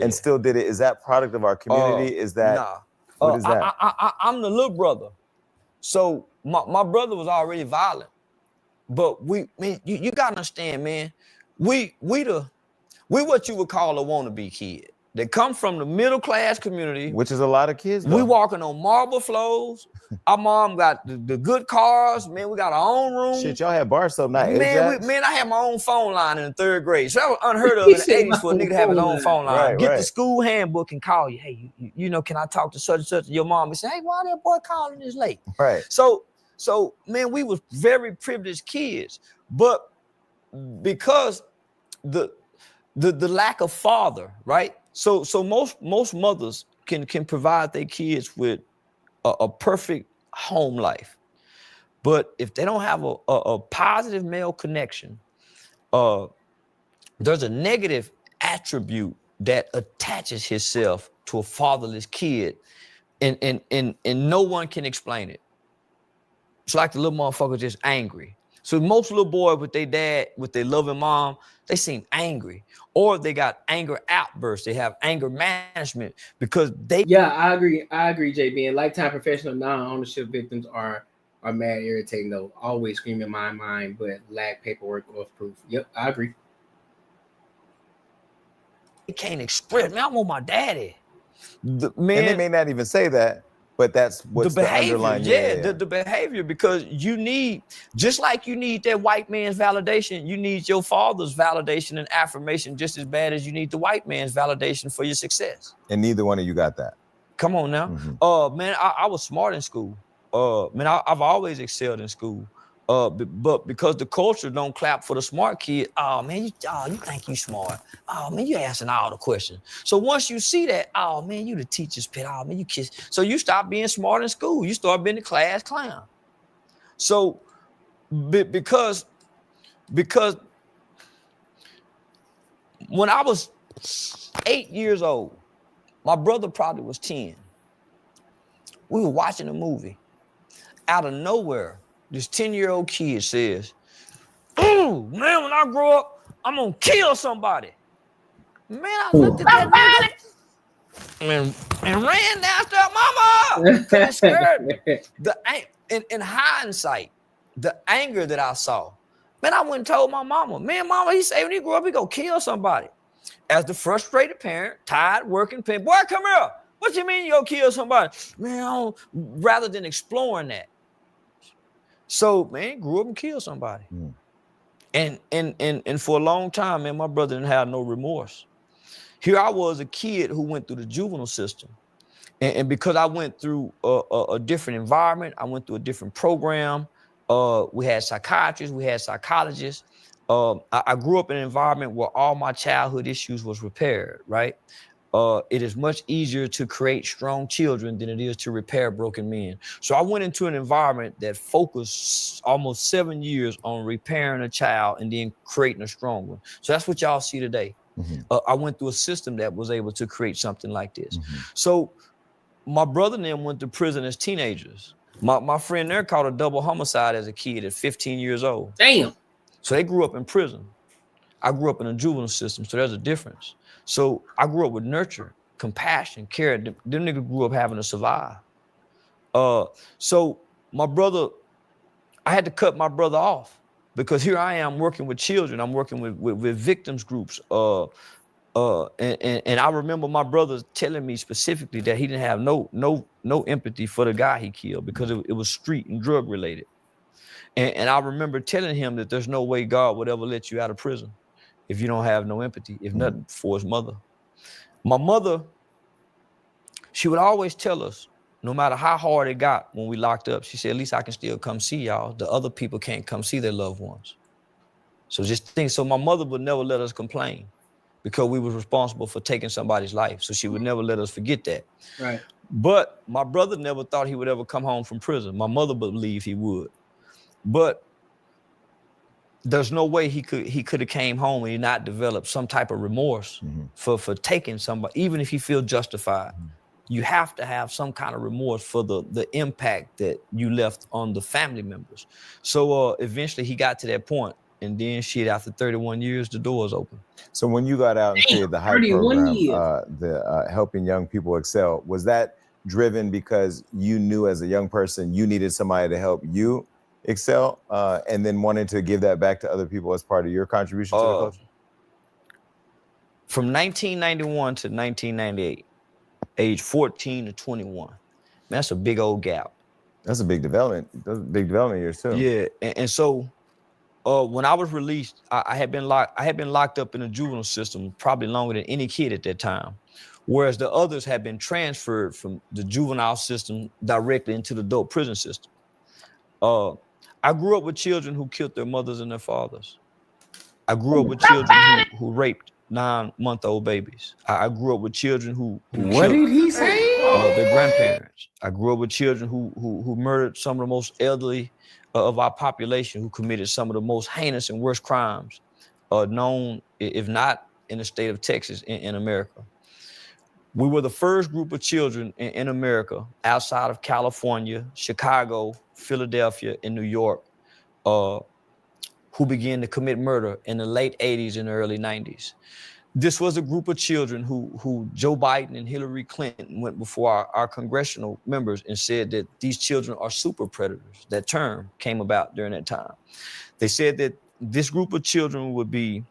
and still did it. Is that product of our community? Is that, what is that? I'm the little brother. So my brother was already violent. But you gotta understand, man. We what you would call a wannabe kid. They come from the middle class community, which is a lot of kids. Though. We walking on marble floors. Our mom got the good cars. Man, we got our own room. Shit, y'all had bar stuff, not man, I had my own phone line in the 3rd grade. So that was unheard of in the 80s for a nigga to have his own phone line. Get the school handbook and call you. Hey, you know, can I talk to such and such? Your mom would say, hey, why that boy calling this late? Right. So, man, we was very privileged kids, but because the lack of father, right? So most mothers can provide their kids with a perfect home life, but if they don't have a positive male connection, there's a negative attribute that attaches himself to a fatherless kid. and no one can explain it. It's like the little motherfucker just angry. So most little boys with their dad, with their loving mom, they seem angry, or they got anger outbursts. They have anger management because they. Yeah, I agree, JB. And lifetime professional non-ownership victims are mad irritating though. Always screaming my mind, but lack paperwork or proof. Yep, I agree. They can't express. Man, I want my daddy. And they may not even say that, but that's what's the behavior. underlying. The behavior, because you need, just like you need that white man's validation, you need your father's validation and affirmation just as bad as you need the white man's validation for your success. And neither one of you got that. Come on now. Man, I was smart in school. Man, I've always excelled in school. But because the culture don't clap for the smart kid, oh man, you think you smart. Oh man, you asking all the questions. So once you see that, oh man, you the teacher's pet. Oh man, you kiss. So you stop being smart in school. You start being the class clown. So because when I was 8 years old, my brother probably was 10. We were watching a movie. Out of nowhere, this 10-year-old kid says, "Ooh, man, when I grow up, I'm gonna kill somebody." Man, I looked at that nigga and ran after mama because it scared me. In hindsight, the anger that I saw, man, I went and told my mama, "Man, mama, he said when he grow up, he gonna kill somebody." As the frustrated parent, tired, working parent, boy, come here. What you mean you gonna kill somebody? Man, rather than exploring that. So, man, grew up and killed somebody. And for a long time, man, my brother didn't have no remorse. Here I was, a kid who went through the juvenile system. And because I went through a different environment, I went through a different program. We had psychiatrists, we had psychologists. I grew up in an environment where all my childhood issues was repaired, right? It is much easier to create strong children than it is to repair broken men. So I went into an environment that focused almost 7 years on repairing a child and then creating a strong one. So that's what y'all see today. I went through a system that was able to create something like this. So my brother and them went to prison as teenagers. My friend there caught a double homicide as a kid at 15 years old. Damn. So they grew up in prison. I grew up in a juvenile system, so there's a difference. So I grew up with nurture, compassion, care. Them niggas grew up having to survive. So my brother, I had to cut my brother off because here I am working with children. I'm working with victims groups. And I remember my brother telling me specifically that he didn't have no empathy for the guy he killed because it was street and drug related. And I remember telling him that there's no way God would ever let you out of prison if you don't have no empathy, if nothing for his mother. My mother, she would always tell us, no matter how hard it got when we locked up, she said, at least I can still come see y'all. The other people can't come see their loved ones. So just think, so my mother would never let us complain because we were responsible for taking somebody's life. So she would never let us forget that. Right. But my brother never thought he would ever come home from prison. My mother believed he would. But there's no way he could have came home and he not developed some type of remorse for taking somebody, even if he feel justified. You have to have some kind of remorse for the impact that you left on the family members. So eventually he got to that point, and then shit, after 31 years, the doors open. So when you got out and created the HYPE program, helping young people excel, was that driven because you knew as a young person you needed somebody to help you excel, and then wanted to give that back to other people as part of your contribution to the culture? From 1991 to 1998, age 14 to 21. Man, that's a big old gap. That's a big development. Those are big development years too. Yeah, and so when I was released, I had been locked up in the juvenile system probably longer than any kid at that time, whereas the others had been transferred from the juvenile system directly into the adult prison system. I grew up with children who killed their mothers and their fathers. I grew up with children who raped 9-month-old babies. I grew up with children who what did he say? Their grandparents. I grew up with children who murdered some of the most elderly of our population, who committed some of the most heinous and worst crimes known, if not in the state of Texas, in America. We were the first group of children in America outside of California, Chicago, Philadelphia, and New York who began to commit murder in the late 80s and early 90s. This was a group of children who Joe Biden and Hillary Clinton went before our congressional members and said that these children are super predators. That term came about during that time. They said that this group of children would be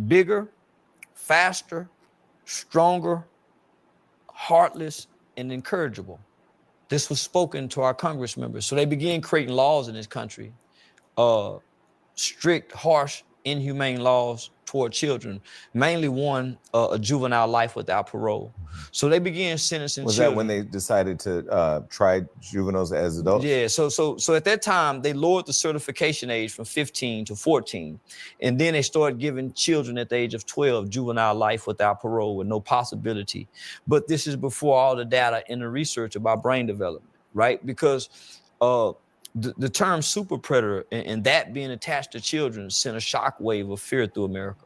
bigger, faster, stronger, heartless, and incorrigible. This was spoken to our Congress members. So they began creating laws in this country, strict, harsh, inhumane laws toward children, mainly one, a juvenile life without parole. So they began sentencing Was children. that when they decided to try juveniles as adults? Yeah, so at that time, they lowered the certification age from 15 to 14. And then they started giving children at the age of 12 juvenile life without parole with no possibility. But this is before all the data and the research about brain development, right? Because the term super predator and that being attached to children sent a shockwave of fear through America.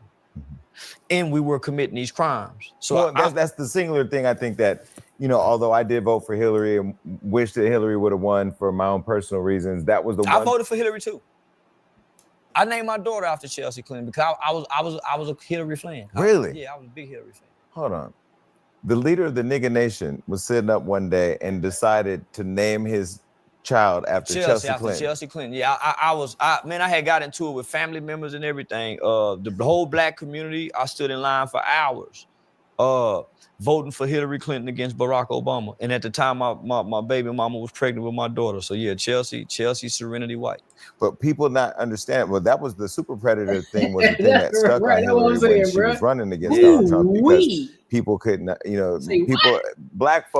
And we were committing these crimes. So well, that's the singular thing I think that, you know, although I did vote for Hillary and wish that Hillary would have won for my own personal reasons, that was the one. I voted for Hillary too. I named my daughter after Chelsea Clinton because I was a Hillary fan. Really? I was a big Hillary fan. Hold on. The leader of the nigga nation was sitting up one day and decided to name his child after Chelsea Clinton. Chelsea Clinton. Yeah, I had got into it with family members and everything. The whole black community, I stood in line for hours, voting for Hillary Clinton against Barack Obama. And at the time, my baby mama was pregnant with my daughter. So yeah, Chelsea Serenity White. But people not understand. Well, that was the super predator thing. Was the thing that stuck on Hillary when she was running against Donald Trump, because people couldn't, you know, black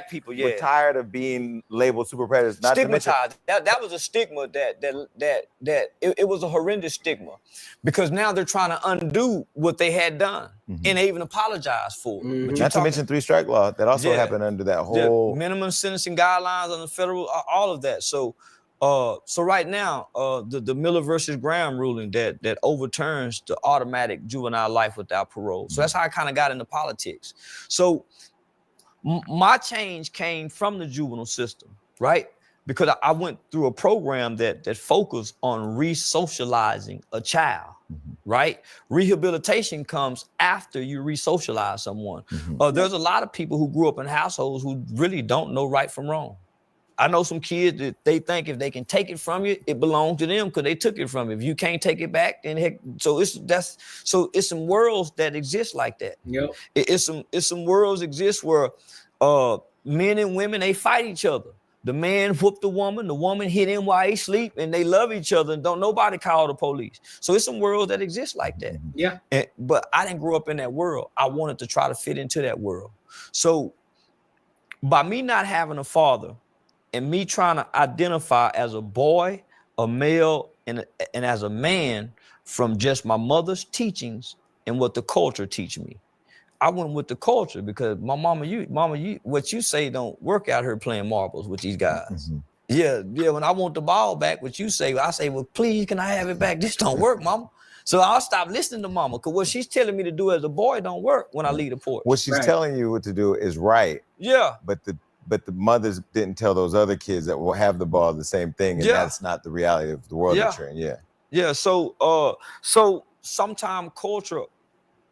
people, yeah, were tired of being labeled super predators. Not stigmatized. That was a stigma that it was a horrendous stigma, because now they're trying to undo what they had done, and they even apologized for it. But not to mention 3-strike law that also happened under that whole minimum sentencing guidelines on the federal, all of that. So right now, the Miller versus Graham ruling that overturns the automatic juvenile life without parole. So that's how I kind of got into politics. So my change came from the juvenile system, right? Because I went through a program that focused on re-socializing a child, right? Rehabilitation comes after you re-socialize someone. There's a lot of people who grew up in households who really don't know right from wrong. I know some kids that they think if they can take it from you, it belongs to them because they took it from you. If you can't take it back, then heck, so it's some worlds that exist like that. Yep. It's some worlds exist where men and women, they fight each other. The man whooped the woman hit him while he sleep, and they love each other and don't nobody call the police. So it's some worlds that exist like that. Yeah. But I didn't grow up in that world. I wanted to try to fit into that world. So by me not having a father, and me trying to identify as a boy, a male, and as a man from just my mother's teachings and what the culture teach me. I went with the culture because my mama, what you say don't work out here playing marbles with these guys. Yeah, when I want the ball back, what you say, I say, well, please, can I have it back? This don't work, mama. So I'll stop listening to mama, because what she's telling me to do as a boy don't work when I leave the porch. What she's telling you what to do is right. Yeah. But the mothers didn't tell those other kids that will have the ball the same thing, and that's not the reality of the world that you're in. Yeah. So sometimes culture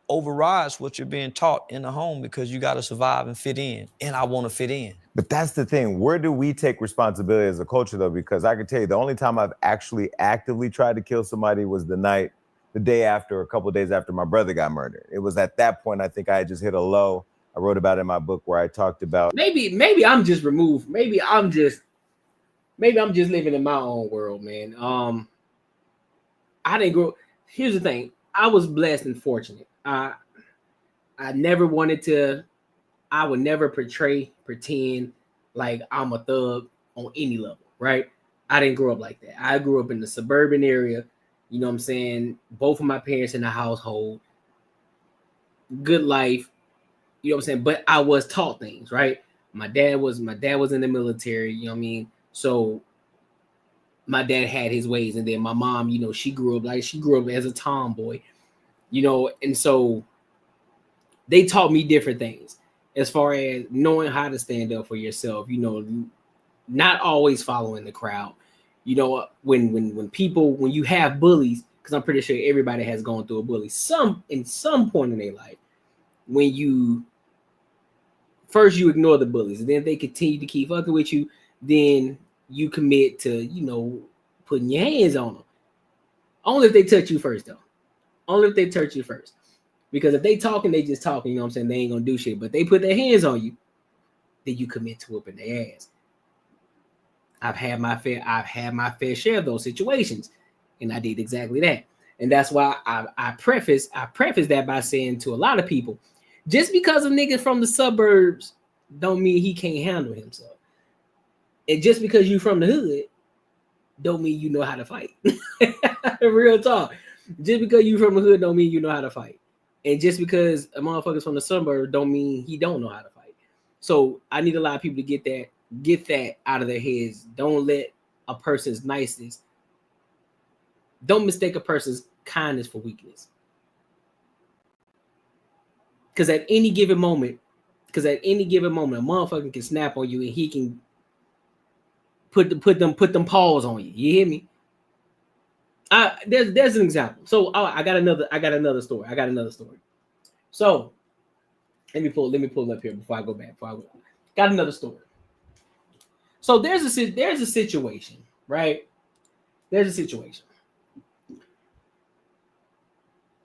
overrides what you're being taught in the home because you got to survive and fit in, and I want to fit in. But that's the thing. Where do we take responsibility as a culture, though? Because I can tell you, the only time I've actually actively tried to kill somebody was the day after, a couple of days after my brother got murdered. It was at that point I think I had just hit a low. I wrote about it in my book where I talked about maybe I'm just removed. Maybe I'm just living in my own world, man. I didn't grow. Here's the thing. I was blessed and fortunate. I never wanted to. I would never pretend like I'm a thug on any level, right? I didn't grow up like that. I grew up in the suburban area. You know what I'm saying? Both of my parents in the household. Good life. You know what I'm saying? But I was taught things, right? My dad was in the military, you know what I mean? So my dad had his ways, and then my mom, you know, she grew up as a tomboy, you know, and so they taught me different things as far as knowing how to stand up for yourself. You know, not always following the crowd. You know, when you have bullies, because I'm pretty sure everybody has gone through a bully in some point in their life. When you first you ignore the bullies, and then they continue to keep fucking with you, then you commit to, you know, putting your hands on them. Only if they touch you first, though. Only if they touch you first. Because if they talking, they just talking, you know what I'm saying? They ain't gonna do shit. But they put their hands on you, then you commit to whooping their ass. I've had my fair share of those situations, and I did exactly that. And that's why I preface that by saying to a lot of people, just because a nigga from the suburbs don't mean he can't handle himself. And just because you from the hood don't mean you know how to fight. Real talk. Just because you from the hood don't mean you know how to fight. And just because a motherfucker's from the suburbs don't mean he don't know how to fight. So I need a lot of people to get that out of their heads. Don't let a person's niceness, don't mistake a person's kindness for weakness. Because at any given moment, a motherfucker can snap on you and he can put them paws on you. You hear me? There's an example. So I got another story. So let me pull it up here before I go back. Got another story. So there's a situation, right? There's a situation.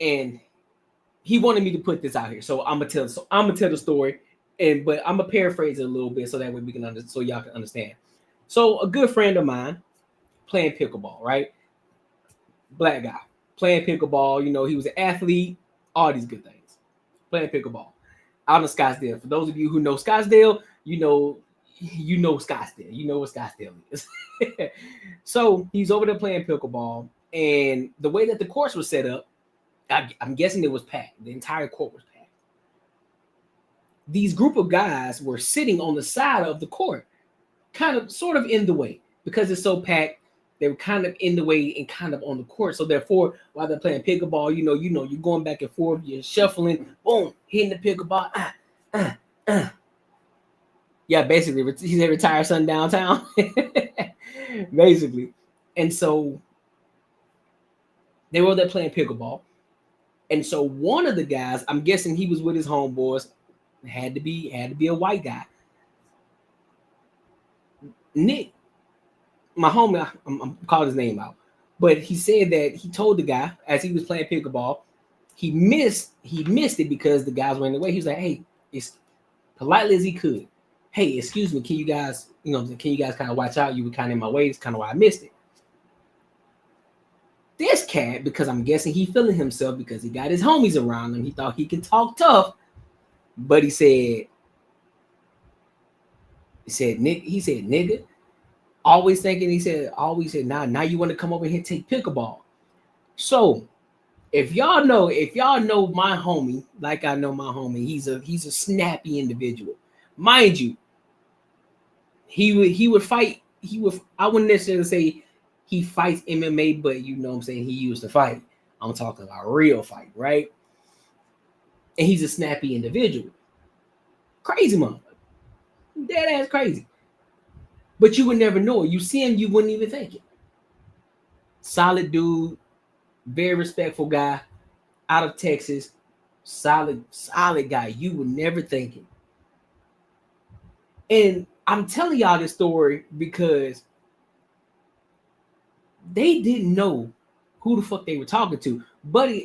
And he wanted me to put this out here. So I'm gonna tell the story, but I'm gonna paraphrase it a little bit so that way we can so y'all can understand. So a good friend of mine playing pickleball, right? Black guy playing pickleball. You know, he was an athlete, all these good things. Playing pickleball out in Scottsdale. For those of you who know Scottsdale, you know Scottsdale. You know what Scottsdale is. So he's over there playing pickleball, and the way that the course was set up, I'm guessing it was packed. The entire court was packed. These group of guys were sitting on the side of the court, sort of in the way, because it's so packed. They were kind of in the way and kind of on the court. So therefore, while they're playing pickleball, you know, you're going back and forth, you're shuffling, boom, hitting the pickleball. Yeah, basically, he's a retired son downtown. Basically. And so they were there playing pickleball. And so one of the guys, I'm guessing he was with his homeboys, had to be a white guy. Nick, my homie, I'm calling his name out, but he said that he told the guy as he was playing pickleball, he missed it because the guys were in the way. He was like, "Hey," as politely as he could, "Hey, excuse me, can you guys kind of watch out? You were kind of in my way. It's kind of why I missed it." This cat, because I'm guessing he feeling himself because he got his homies around him, he thought he could talk tough, but he said, "Nigga." Always thinking, he said, now you want to come over here and take pickleball. So if y'all know my homie, like I know my homie, he's a snappy individual. Mind you, he would fight. I wouldn't necessarily say he fights MMA, but you know what I'm saying, he used to fight. I'm talking about real fight, right? And he's a snappy individual. Crazy motherfucker. Dead ass crazy. But you would never know it. You see him, you wouldn't even think it. Solid dude, very respectful guy, out of Texas, solid guy. You would never think it. And I'm telling y'all this story because they didn't know who the fuck they were talking to.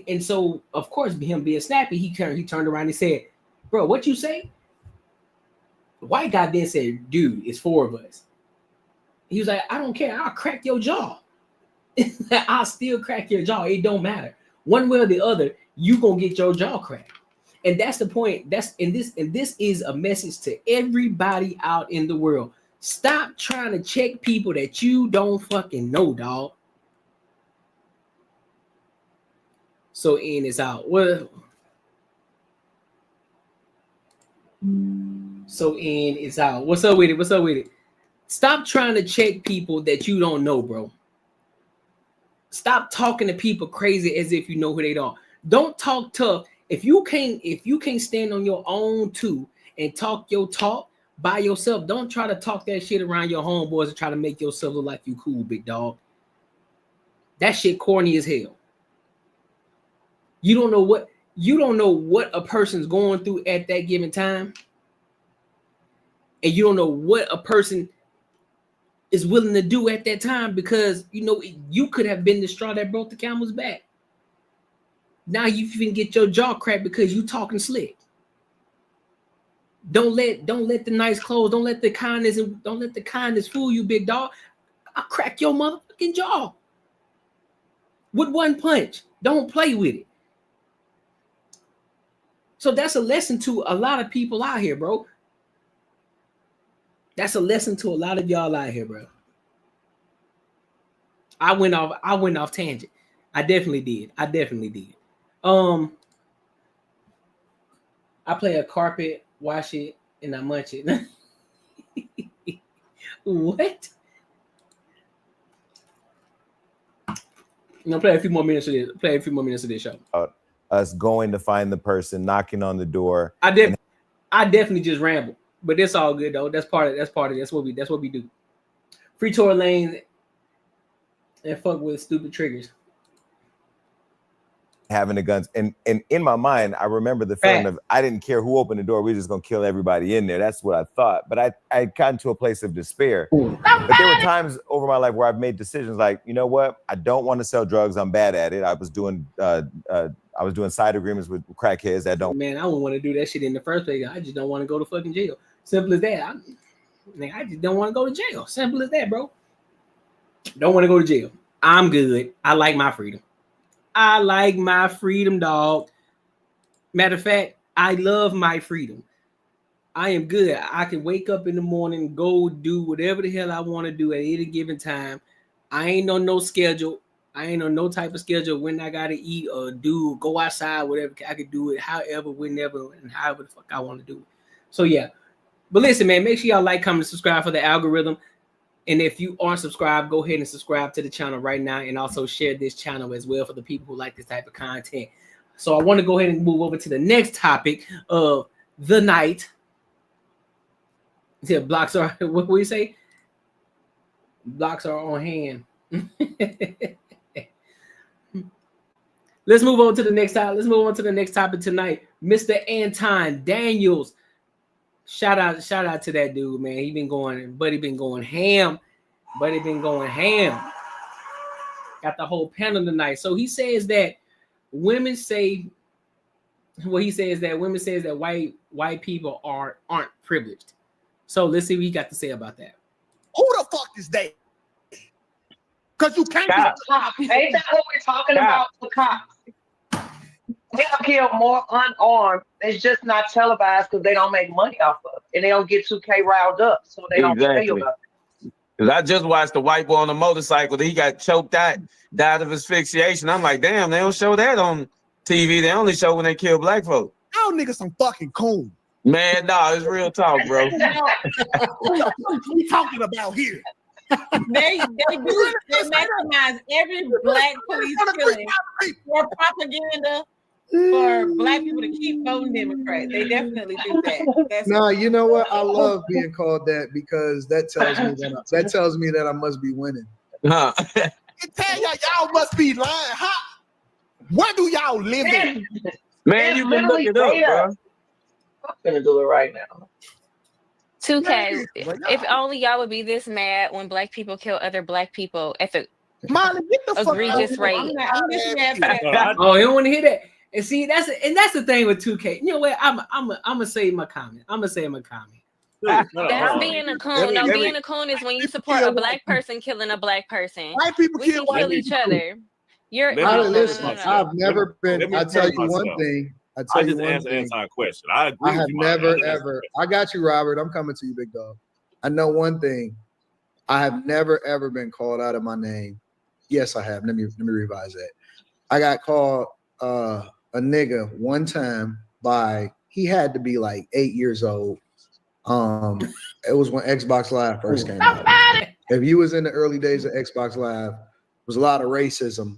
And so, of course, him being snappy, he turned around and said, "Bro, what you say?" The white guy then said, "Dude, it's 4 of us." He was like, "I don't care. I'll crack your jaw. I'll still crack your jaw. It don't matter. One way or the other, you gonna get your jaw cracked." And that's the point. And this is a message to everybody out in the world. Stop trying to check people that you don't fucking know, dog. So in is out. Well, so in is out. What's up with it? Stop trying to check people that you don't know, bro. Stop talking to people crazy as if you know who they are. Don't talk tough If you can't stand on your own too and talk your talk by yourself, don't try to talk that shit around your homeboys and try to make yourself look like you cool, big dog. That shit corny as hell. You don't know what a person's going through at that given time. And you don't know what a person is willing to do at that time, because you could have been the straw that broke the camel's back. Now you even get your jaw cracked because you talking slick. Don't let the nice clothes, don't let the kindness fool you, big dog. I'll crack your motherfucking jaw with one punch. Don't play with it. So that's a lesson to a lot of people out here, bro. That's a lesson to a lot of y'all out here, bro. I went off tangent. I definitely did. I play a carpet, wash it, and I munch it. What? Play a few more minutes of this show. Us going to find the person, knocking on the door. I definitely just ramble, but it's all good though. That's part of it. That's what we do. Free Tory Lanez and fuck with stupid triggers. Having the guns, and in my mind, I remember the feeling of I didn't care who opened the door. We're just gonna kill everybody in there. That's what I thought. But I got to a place of despair. But there were times over my life where I've made decisions like, you know what? I don't want to sell drugs. I'm bad at it. I was doing side agreements with crackheads that don't. Man, I don't want to do that shit in the first place. I just don't want to go to fucking jail. Simple as that. I just don't want to go to jail. Simple as that, bro. Don't want to go to jail. I'm good. I like my freedom. Dog. Matter of fact, I love my freedom. I am good. I can wake up in the morning, go do whatever the hell I want to do at any given time. I ain't on no schedule. I ain't on no type of schedule when I gotta eat or do, go outside, whatever. I could do it however, whenever, and however the fuck I want to do it. So yeah. But listen, man, make sure y'all like, comment, subscribe for the algorithm. And if you aren't subscribed, go ahead and subscribe to the channel right now, and also share this channel as well for the people who like this type of content. So I want to go ahead and move over to the next topic of the night. Yeah, blocks are, what will you say? Blocks are on hand. Let's move on to the next topic. Let's move on to the next topic tonight. Mr. Anton Daniels. Shout out to that dude, man. He been going ham. Got the whole panel tonight. So he says that women say that white people aren't privileged. So let's see what he got to say about that. Who the fuck is that? Because you can't be a cop. Ain't that what we're talking about? The cops. They'll kill more unarmed. It's just not televised because they don't make money off of it. And they don't get 2K riled up. So they don't tell you about it. Because I just watched the white boy on the motorcycle that he got choked out, died of asphyxiation. I'm like, damn, they don't show that on TV. They only show when they kill black folks. Y'all niggas some fucking coon. Man, nah, it's real talk, bro. What the fuck we talking about here? They recognize every black police killing for propaganda for black people to keep voting Democrat. They definitely do that. No, you know what? I love being called that because that tells me that I must be winning. Huh. I tell y'all must be lying. Huh? Where do y'all live in? Man, you can look it up, bro. I'm gonna do it right now. 2K, if only y'all would be this mad when black people kill other black people at the egregious rate. Oh, you don't want to hear that. And see, that's the thing with 2K. You know what? I'm gonna say my comment. That's being a coon. No, being a coon is when you support a black person killing a black person. White people we can kill each other. I've never been. I tell you one thing. I just answer Anton's question. I agree. I have never ever. I got you, Robert. I'm coming to you, big dog. I know one thing. I have never ever been called out of my name. Yes, I have. Let me revise that. I got called a nigga one time by. He had to be like 8 years old. It was when Xbox Live first came out. If you was in the early days of Xbox Live, there was a lot of racism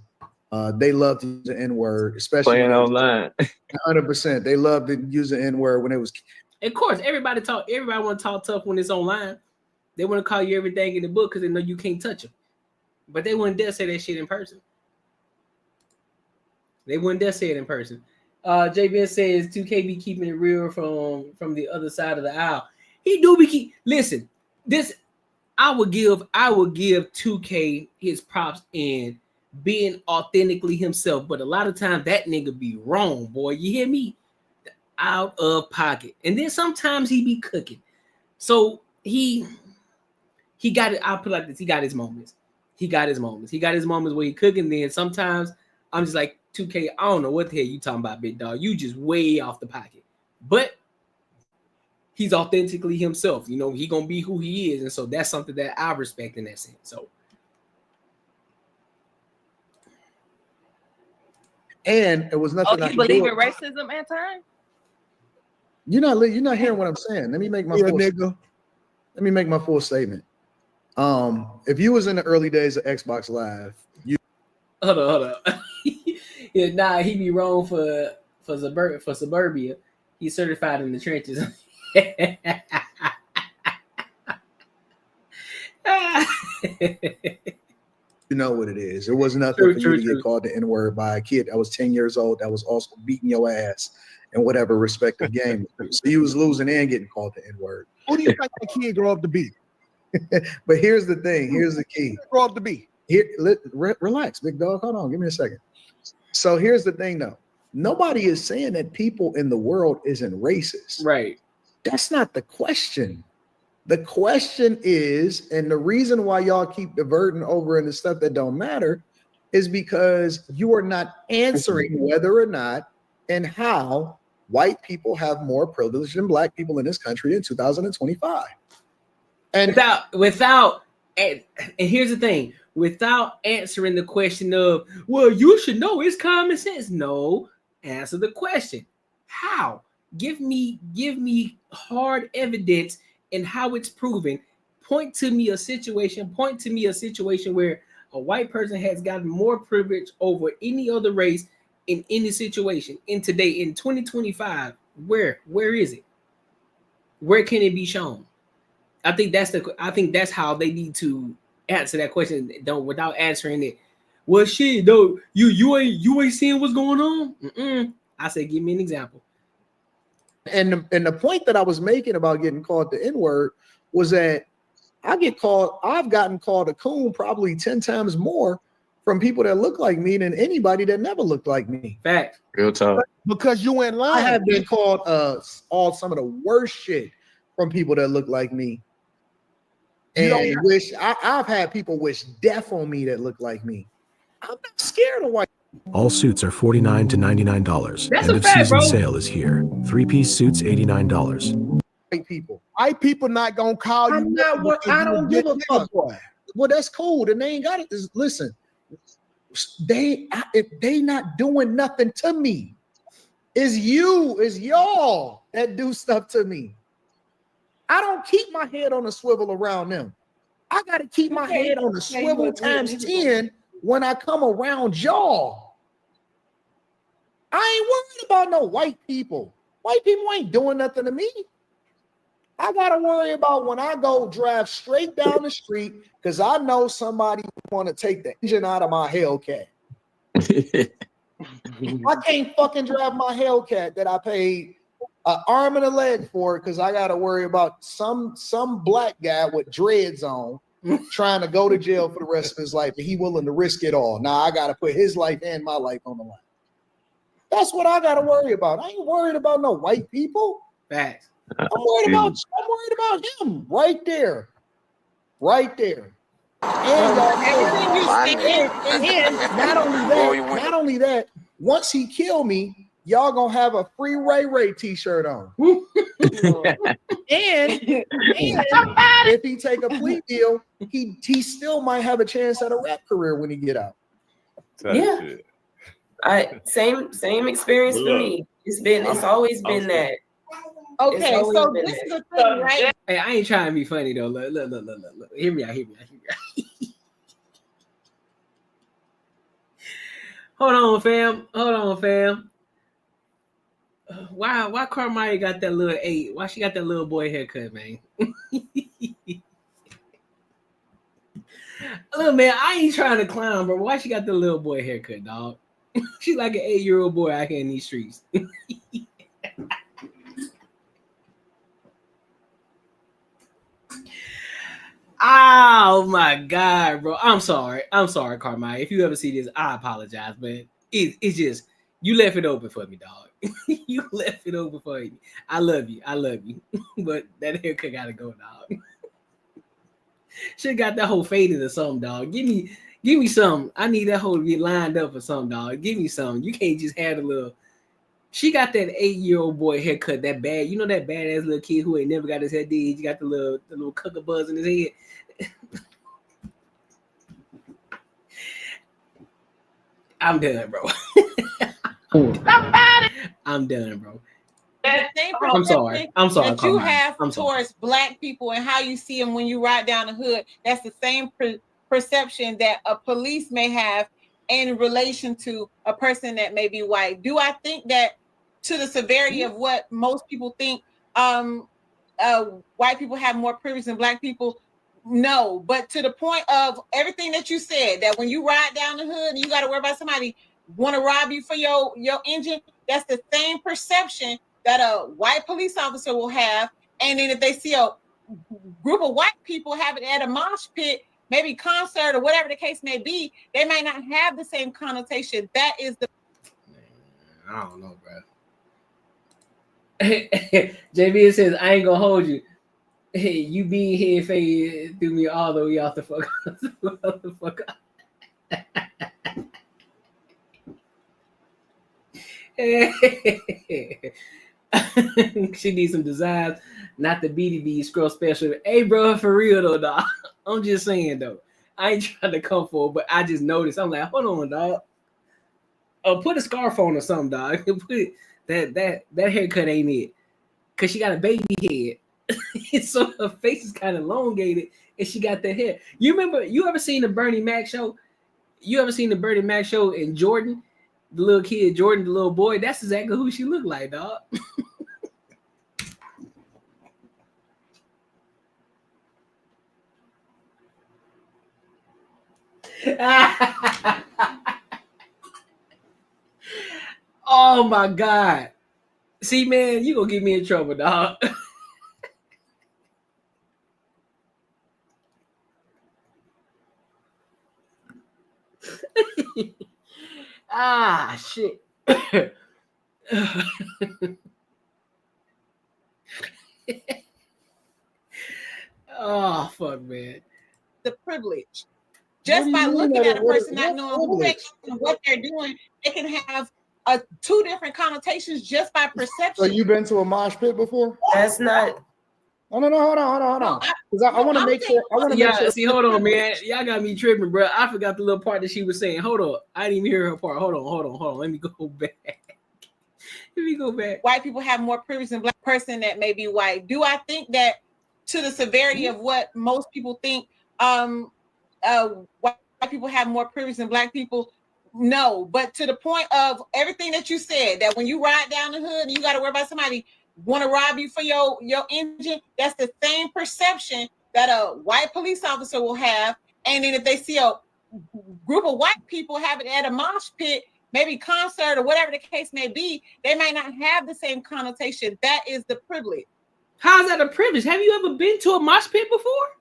They love to use the N-word, especially playing online. 100%. They love to use the N-word when it was. Of course, everybody want to talk tough when it's online. They want to call you everything in the book because they know you can't touch them. But they wouldn't dare say that shit in person. They wouldn't dare say it in person. JBN says 2K be keeping it real from the other side of the aisle. He do be listen. This I would give 2K his props in being authentically himself, but a lot of times that nigga be wrong, boy. You hear me? Out of pocket, and then sometimes he be cooking. So he got it. I'll put it like this: he got his moments. He got his moments where he cooking. Then sometimes I'm just like 2K. I don't know what the hell you talking about, big dog. You just way off the pocket, but he's authentically himself. You know, he gonna be who he is, and so that's something that I respect in that sense. So. And it was nothing. Oh, you believe in racism, Anton? You're not hearing what I'm saying. Let me make my full statement. If you was in the early days of Xbox Live, hold on. Yeah, nah, he be wrong for suburbia. He's certified in the trenches. you know what it is. It was nothing for you to get called the N-word by a kid that was 10 years old that was also beating your ass in whatever respective game. So you was losing and getting called the N-word. Who do you think that kid grow up to be? But here's the thing. Here's the key. Grow up to be. Here, relax, big dog. Hold on. Give me a second. So here's the thing, though. Nobody is saying that people in the world isn't racist. Right. That's not the question. The question is, and the reason why y'all keep diverting over into stuff that don't matter is because you are not answering whether or not and how white people have more privilege than black people in this country in 2025. And without and here's the thing, without answering the question of, well, you should know, it's common sense. No, answer the question. How? Give me hard evidence and how it's proven. Point to me a situation where a white person has gotten more privilege over any other race in any situation. In today, in 2025, where is it? Where can it be shown? I think that's how they need to answer that question. Don't without answering it. Well, shit, though, you ain't seeing what's going on. I say, give me an example. And the point that I was making about getting called the N-word was that I've gotten called a coon probably 10 times more from people that look like me than anybody that never looked like me. Fact. Real talk. Because you in line. I have been called some of the worst shit from people that look like me. And I've had people wish death on me that look like me. I'm not scared of white. All suits are $49 to $99. That's End a of fact, season bro. sale is here. 3-piece suits $89. White people not gonna call you. I don't give a fuck. Well, that's cool. Then they ain't got it. Listen, if they not doing nothing to me, it's y'all that do stuff to me. I don't keep my head on a swivel around them. I got to keep my head on a swivel times 10 when I come around y'all. I ain't worried about no white people. White people ain't doing nothing to me. I got to worry about when I go drive straight down the street because I know somebody want to take the engine out of my Hellcat. I can't fucking drive my Hellcat that I paid an arm and a leg for it because I got to worry about some black guy with dreads on trying to go to jail for the rest of his life, and he willing to risk it all. Now I got to put his life and my life on the line. That's what I got to worry about. I ain't worried about no white people. Facts. I'm worried about him right there. And not only that, once he kill me, y'all gonna have a free Ray Ray t-shirt on. and if he take a plea deal, he still might have a chance at a rap career when he get out. Yeah. Same experience for me. It's always been that. Okay, so this is the thing, right? Hey, I ain't trying to be funny though. Look. Hear me out. Hold on, fam. Hold on, fam. Why Carmine got that little 8? Why she got that little boy haircut, man? Look, man, I ain't trying to clown, bro. Why she got the little boy haircut, dog? She's like an 8-year-old boy out here in these streets. Oh my God, bro. I'm sorry, Carmine. If you ever see this, I apologize, but it's just you left it open for me, dog. You left it open for me. I love you, but that haircut gotta go, dog. Should got that whole faded or something, dog. Give me something. I need that whole to be lined up or something, dog. Give me something. You can't just have a little. She got that 8-year-old boy haircut, that bad, you know, that badass little kid who ain't never got his head did. He got the little cucker buzz in his head. I'm done, bro. I'm done, bro. The same I'm sorry. that you Carmine. have I'm sorry. towards Black people and how you see them when you ride down the hood, that's the same perception that a police may have in relation to a person that may be white. Do I think that to the severity of what most people think, white people have more privilege than Black people? No, but to the point of everything that you said, that when you ride down the hood and you got to worry about somebody want to rob you for your engine, that's the same perception that a white police officer will have. And then if they see a group of white people have it at a mosh pit, maybe concert or whatever the case may be, they might not have the same connotation. That is the. I don't know, bro. JB says, I ain't gonna hold you. Hey, you being here fade threw me all the way off the fuck. She needs some designs, not the BDB scroll special. Hey, bro, for real though, dog. I'm just saying though. I ain't trying to come for it, but I just noticed. I'm like, hold on, dog. Oh, put a scarf on or something, dog. Put that haircut ain't it. Cause she got a baby head. So her face is kind of elongated and she got the hair. You ever seen the Bernie Mac show? You ever seen the Bernie Mac show in Jordan? The little kid, Jordan, the little boy, that's exactly who she looked like, dog. Oh my God. See, man, you gonna get me in trouble, dog. Shit. Oh, fuck, man. The privilege. Just by looking at a person, not knowing who they are and what they're doing, it can have two different connotations just by perception. So you been to a mosh pit before? That's not. Oh, no, hold on. Because I want to make sure. I want to make sure. See, hold on, man. Y'all got me tripping, bro. I forgot the little part that she was saying. Hold on. I didn't even hear her part. Hold on. Let me go back. White people have more privilege than Black person that may be white. Do I think that to the severity of what most people think, white people have more privilege than Black people? No, but to the point of everything that you said, that when you ride down the hood and you got to worry about somebody want to rob you for your engine, that's the same perception that a white police officer will have. And then if they see a group of white people have it at a mosh pit, maybe concert or whatever the case may be, they might not have the same connotation. That is the privilege. How's that a privilege? Have you ever been to a mosh pit before?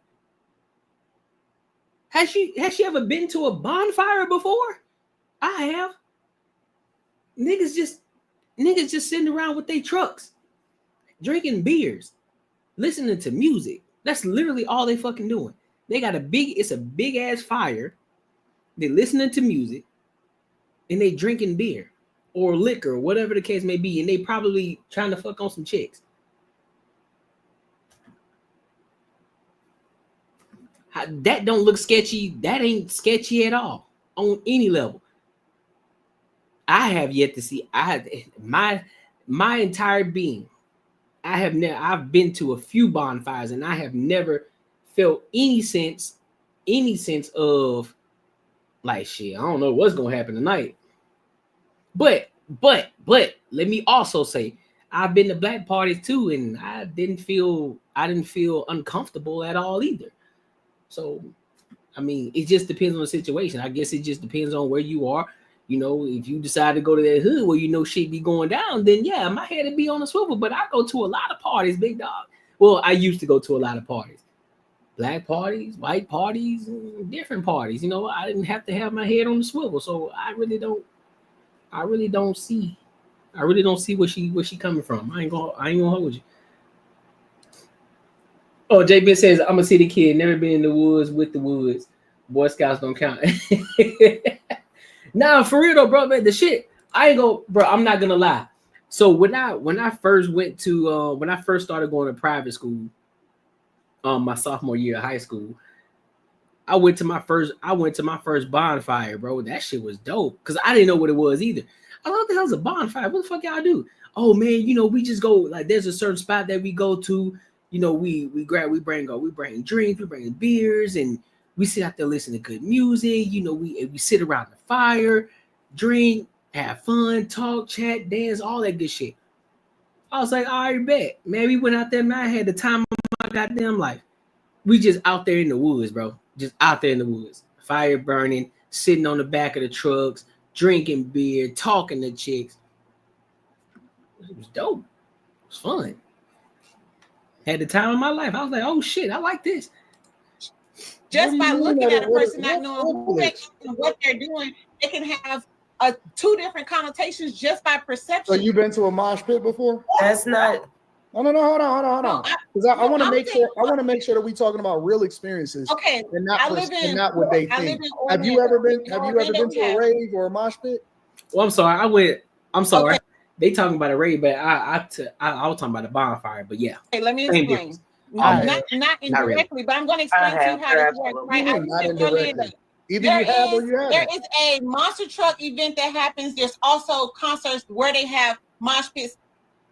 Has she ever been to a bonfire before? I have. Niggas just sitting around with their trucks, drinking beers, listening to music. That's literally all they fucking doing. They got it's a big ass fire. They're listening to music and they drinking beer or liquor, whatever the case may be, and they probably trying to fuck on some chicks. That don't look sketchy. That ain't sketchy at all on any level. I have yet to see. My entire being. I've been to a few bonfires and I have never felt any sense of like shit. I don't know what's gonna happen tonight. But let me also say, I've been to black parties too, and I didn't feel uncomfortable at all either. So, I mean, it just depends on the situation. I guess it just depends on where you are. You know, if you decide to go to that hood where you know shit be going down, then yeah, my head would be on a swivel. But I go to a lot of parties, big dog. Well, I used to go to a lot of parties. Black parties, white parties, different parties. You know, I didn't have to have my head on the swivel. So I really don't see where she coming from. I ain't gonna hold you. Oh, JB says I'm a city kid, never been in the woods with the woods. Boy Scouts don't count. Nah, for real though, bro, man, the shit. Bro, I'm not gonna lie. So when I first went to when I first started going to private school, my sophomore year of high school, I went to my first bonfire, bro. That shit was dope because I didn't know what it was either. I what the hell's a bonfire? What the fuck y'all do? Oh man, you know, we just go like there's a certain spot that we go to. You know, we bring drinks, we bring beers, and we sit out there listening to good music. You know, we sit around the fire, drink, have fun, talk, chat, dance, all that good shit. I was like, all right, bet. Man, we went out there, man. I had the time of my goddamn life. We just out there in the woods, bro. Just out there in the woods. Fire burning, sitting on the back of the trucks, drinking beer, talking to chicks. It was dope. It was fun. Had the time of my life. I was like, oh shit, I like this. Just by looking at a person, not knowing who they are and what they're doing, it can have two different connotations just by perception. So you've been to a mosh pit before? That's not. No, hold on. Because I want to make sure. I want to make sure that we're talking about real experiences. Okay. And not what they think. Have you ever been to a rave or a mosh pit? Well, I'm sorry. I'm sorry. Okay. They talking about a rave, but I was talking about a bonfire. But yeah. Hey, let me explain. Not indirectly, but I'm going to explain to you how this works. Right? Either you have or you haven't. There is a monster truck event that happens. There's also concerts where they have mosh pits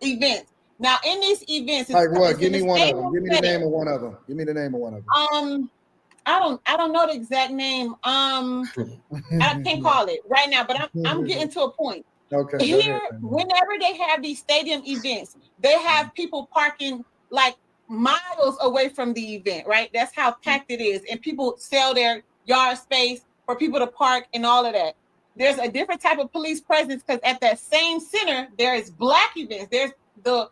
events. Now, in these events, like what? Give me one of them. Give me the name of one of them. Give me the name of one of them. I don't know the exact name. I can't call it right now, but I'm getting to a point. Okay. Here, whenever they have these stadium events, they have people parking like miles away from the event, right? That's how packed it is. And people sell their yard space for people to park and all of that. There's a different type of police presence because at that same center, there is black events. There's the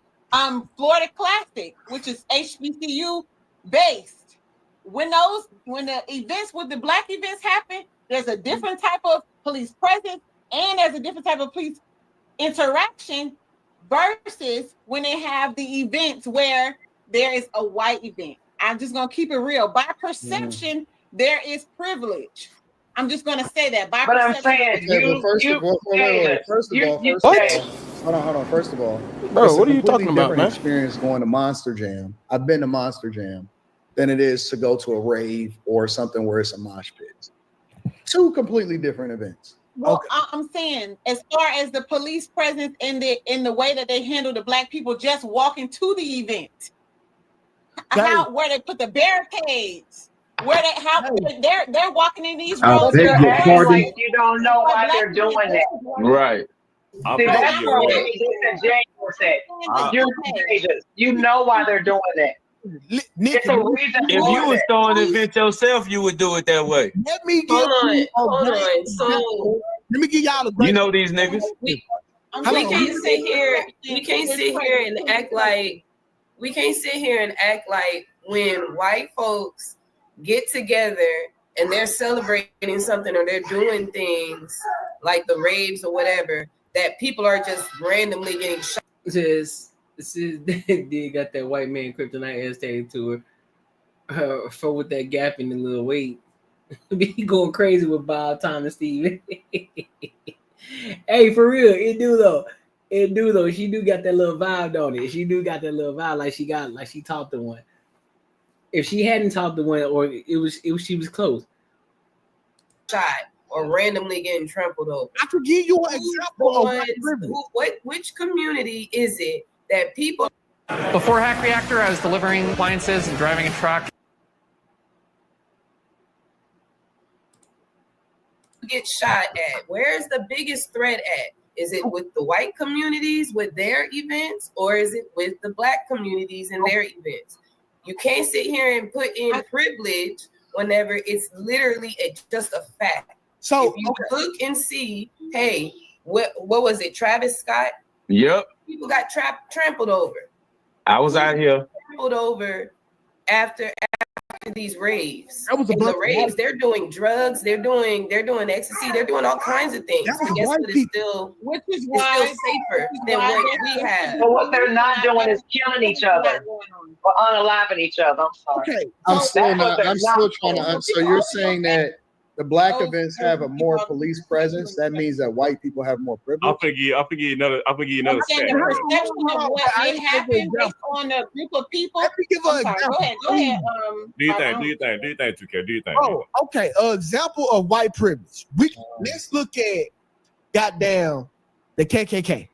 Florida Classic, which is HBCU based. When the events with the black events happen, there's a different type of police presence and there's a different type of police interaction versus when they have the events where there is a white event. I'm just gonna keep it real. By perception, there is privilege. I'm just gonna say that. By but perception, I'm saying First of all, first of all, bro, what are you talking about, different man? Experience going to Monster Jam. I've been to Monster Jam than it is to go to a rave or something where it's a mosh pit. Two completely different events. Well, okay. I'm saying as far as the police presence in the way that they handle the black people just walking to the event, where they put the barricades, they're walking in these roads. Like you don't know why they're doing that. Right. See, that's what disingenuous. You know why they're doing that. It's a reason. If you was throwing an event yourself, you would do it that way. Let me give hold on. So let me give y'all a great. You know these niggas. We can't sit here. We can't sit here and act like. We can't sit here and act like when white folks get together and they're celebrating something or they're doing things like the raves or whatever, that people are just randomly getting shot. This is they got that white man kryptonite ass tattooed to her for with that gap in the little weight. He going crazy with Bob, Tom, and Steve. Hey, for real, it do though. She do got that little vibe on it. She do got that little vibe like she talked to one. If she hadn't talked to one, or she was close. Shot or randomly getting trampled over. I could give you an example. Which community is it that people? Before Hack Reactor, I was delivering appliances and driving a truck. Get shot at? Where is the biggest threat at? Is it with the white communities with their events, or is it with the black communities and their events? You can't sit here and put in privilege whenever it's literally just a fact. So if you look and see, hey, what was it? Travis Scott? Yep. People got trampled over. I was out here. Trampled over after these raves. In the raves, they're doing drugs, they're doing ecstasy, they're doing all kinds of things. And guess what? It's still safer than what we have. But what they're not doing is killing each other or unaliving each other. I'm sorry. Okay, I'm still trying to. So you're saying that the black events have a more police presence? That means that white people have more privilege. I'll give you another. The perception of what may happen based on a group of people. Let me give an example. Go ahead. Do your thing. 2K. Do your thing. Oh, okay. Example of white privilege. Let's look at goddamn the KKK.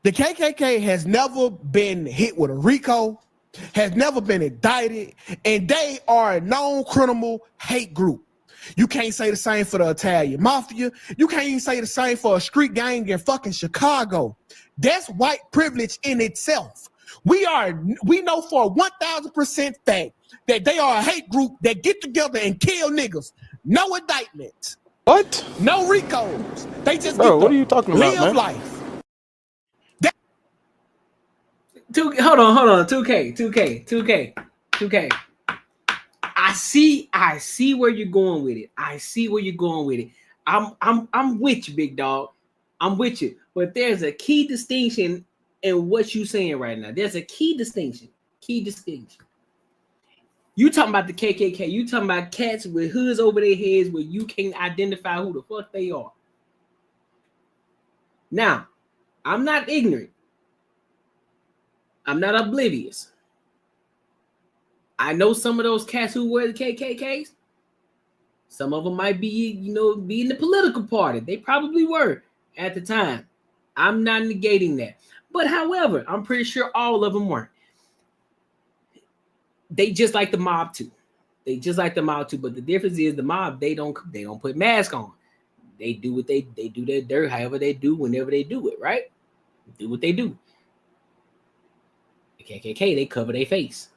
The KKK has never been hit with a RICO, has never been indicted, and they are a known criminal hate group. You can't say the same for the Italian mafia. You can't even say the same for a street gang in fucking Chicago. That's white privilege in itself. We know for a 1,000% fact that they are a hate group that get together and kill niggas. No indictments. What? No RICOs. They just what are you talking about, live man? life. Hold on. 2K. I see where you're going with it. I'm with you, big dog. I'm with you. But there's a key distinction in what you're saying right now. There's a key distinction. You talking about the KKK. You talking about cats with hoods over their heads where you can't identify who the fuck they are. Now, I'm not ignorant. I'm not oblivious. I know some of those cats who wear the KKKs. Some of them might be, be in the political party. They probably were at the time. I'm not negating that. But however, I'm pretty sure all of them weren't. They just like the mob too. But the difference is the mob, they don't put masks on. They do what they do their dirt, however they do, whenever they do it, right? Do what they do. The KKK, they cover their face.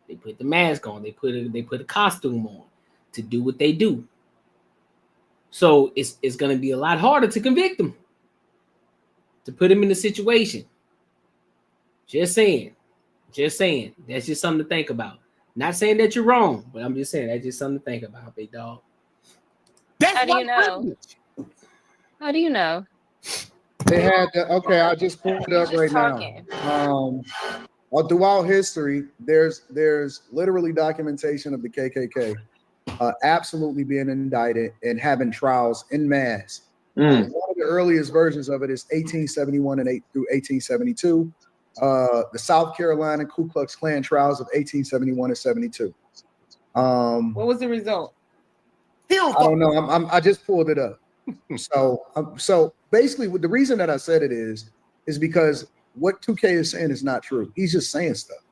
They put the mask on. They put a costume on to do what they do. So it's going to be a lot harder to convict them, to put them in the situation. Just saying. That's just something to think about. Not saying that you're wrong, but I'm just saying that's just something to think about, big dog. How do you know? How do you know? They had I just pulled it up right now. Throughout history, there's literally documentation of the KKK absolutely being indicted and having trials en masse. One of the earliest versions of it is 1871 through 1872. The South Carolina Ku Klux Klan trials of 1871 and 72. What was the result? I don't know. I just pulled it up. So basically, the reason that I said it is because what 2K is saying is not true. He's just saying stuff.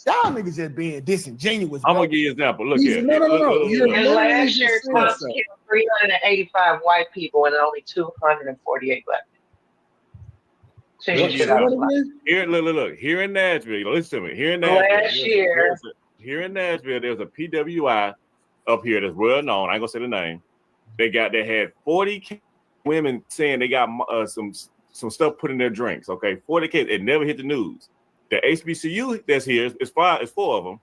Y'all niggas just being disingenuous. I'm gonna give you an example. Look here. No. And last year, Trump killed 385 white people and only 248 black people. Here, look. Here in Nashville, listen to me. Here in Nashville, there's a PWI up here that's well known. I ain't gonna say the name. They had 40 women saying they got some stuff put in their drinks. Okay, 40 cases. It never hit the news. The HBCU that's here is 4 of them.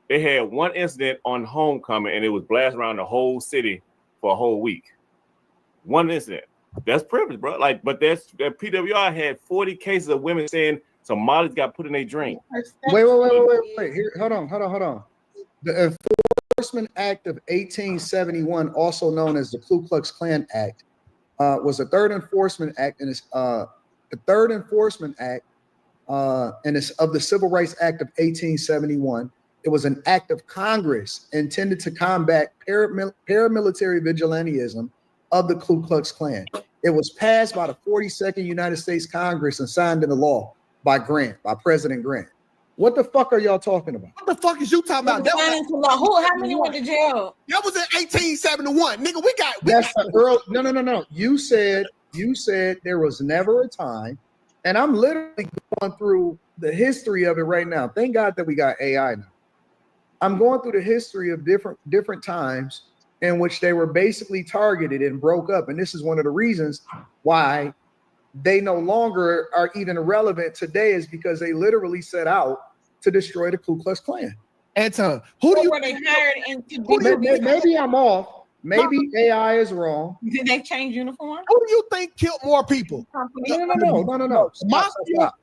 They had one incident on homecoming, and it was blasted around the whole city for a whole week. One incident. That's privilege, bro. But that PWI had 40 cases of women saying some mollies got put in their drink. Wait. Here, hold on. The Enforcement Act of 1871, also known as the Ku Klux Klan Act, was a third enforcement act, and it's the third enforcement act, and it's of the Civil Rights Act of 1871. It was an act of Congress intended to combat paramilitary vigilantism of the Ku Klux Klan. It was passed by the 42nd United States Congress and signed into law by President Grant. What the fuck are y'all talking about? What the fuck is you talking about? How many went to jail? That was in 1871, nigga. That's the early. No. You said You said there was never a time, and I'm literally going through the history of it right now. Thank God that we got AI now. I'm going through the history of different times in which they were basically targeted and broke up. And this is one of the reasons why they no longer are even relevant today, is because they literally set out to destroy the Ku Klux Klan. Anton, who do you were they hired into? Maybe I'm off. Maybe AI is wrong. Did they change uniform? Who do you think killed more people? No. Stop.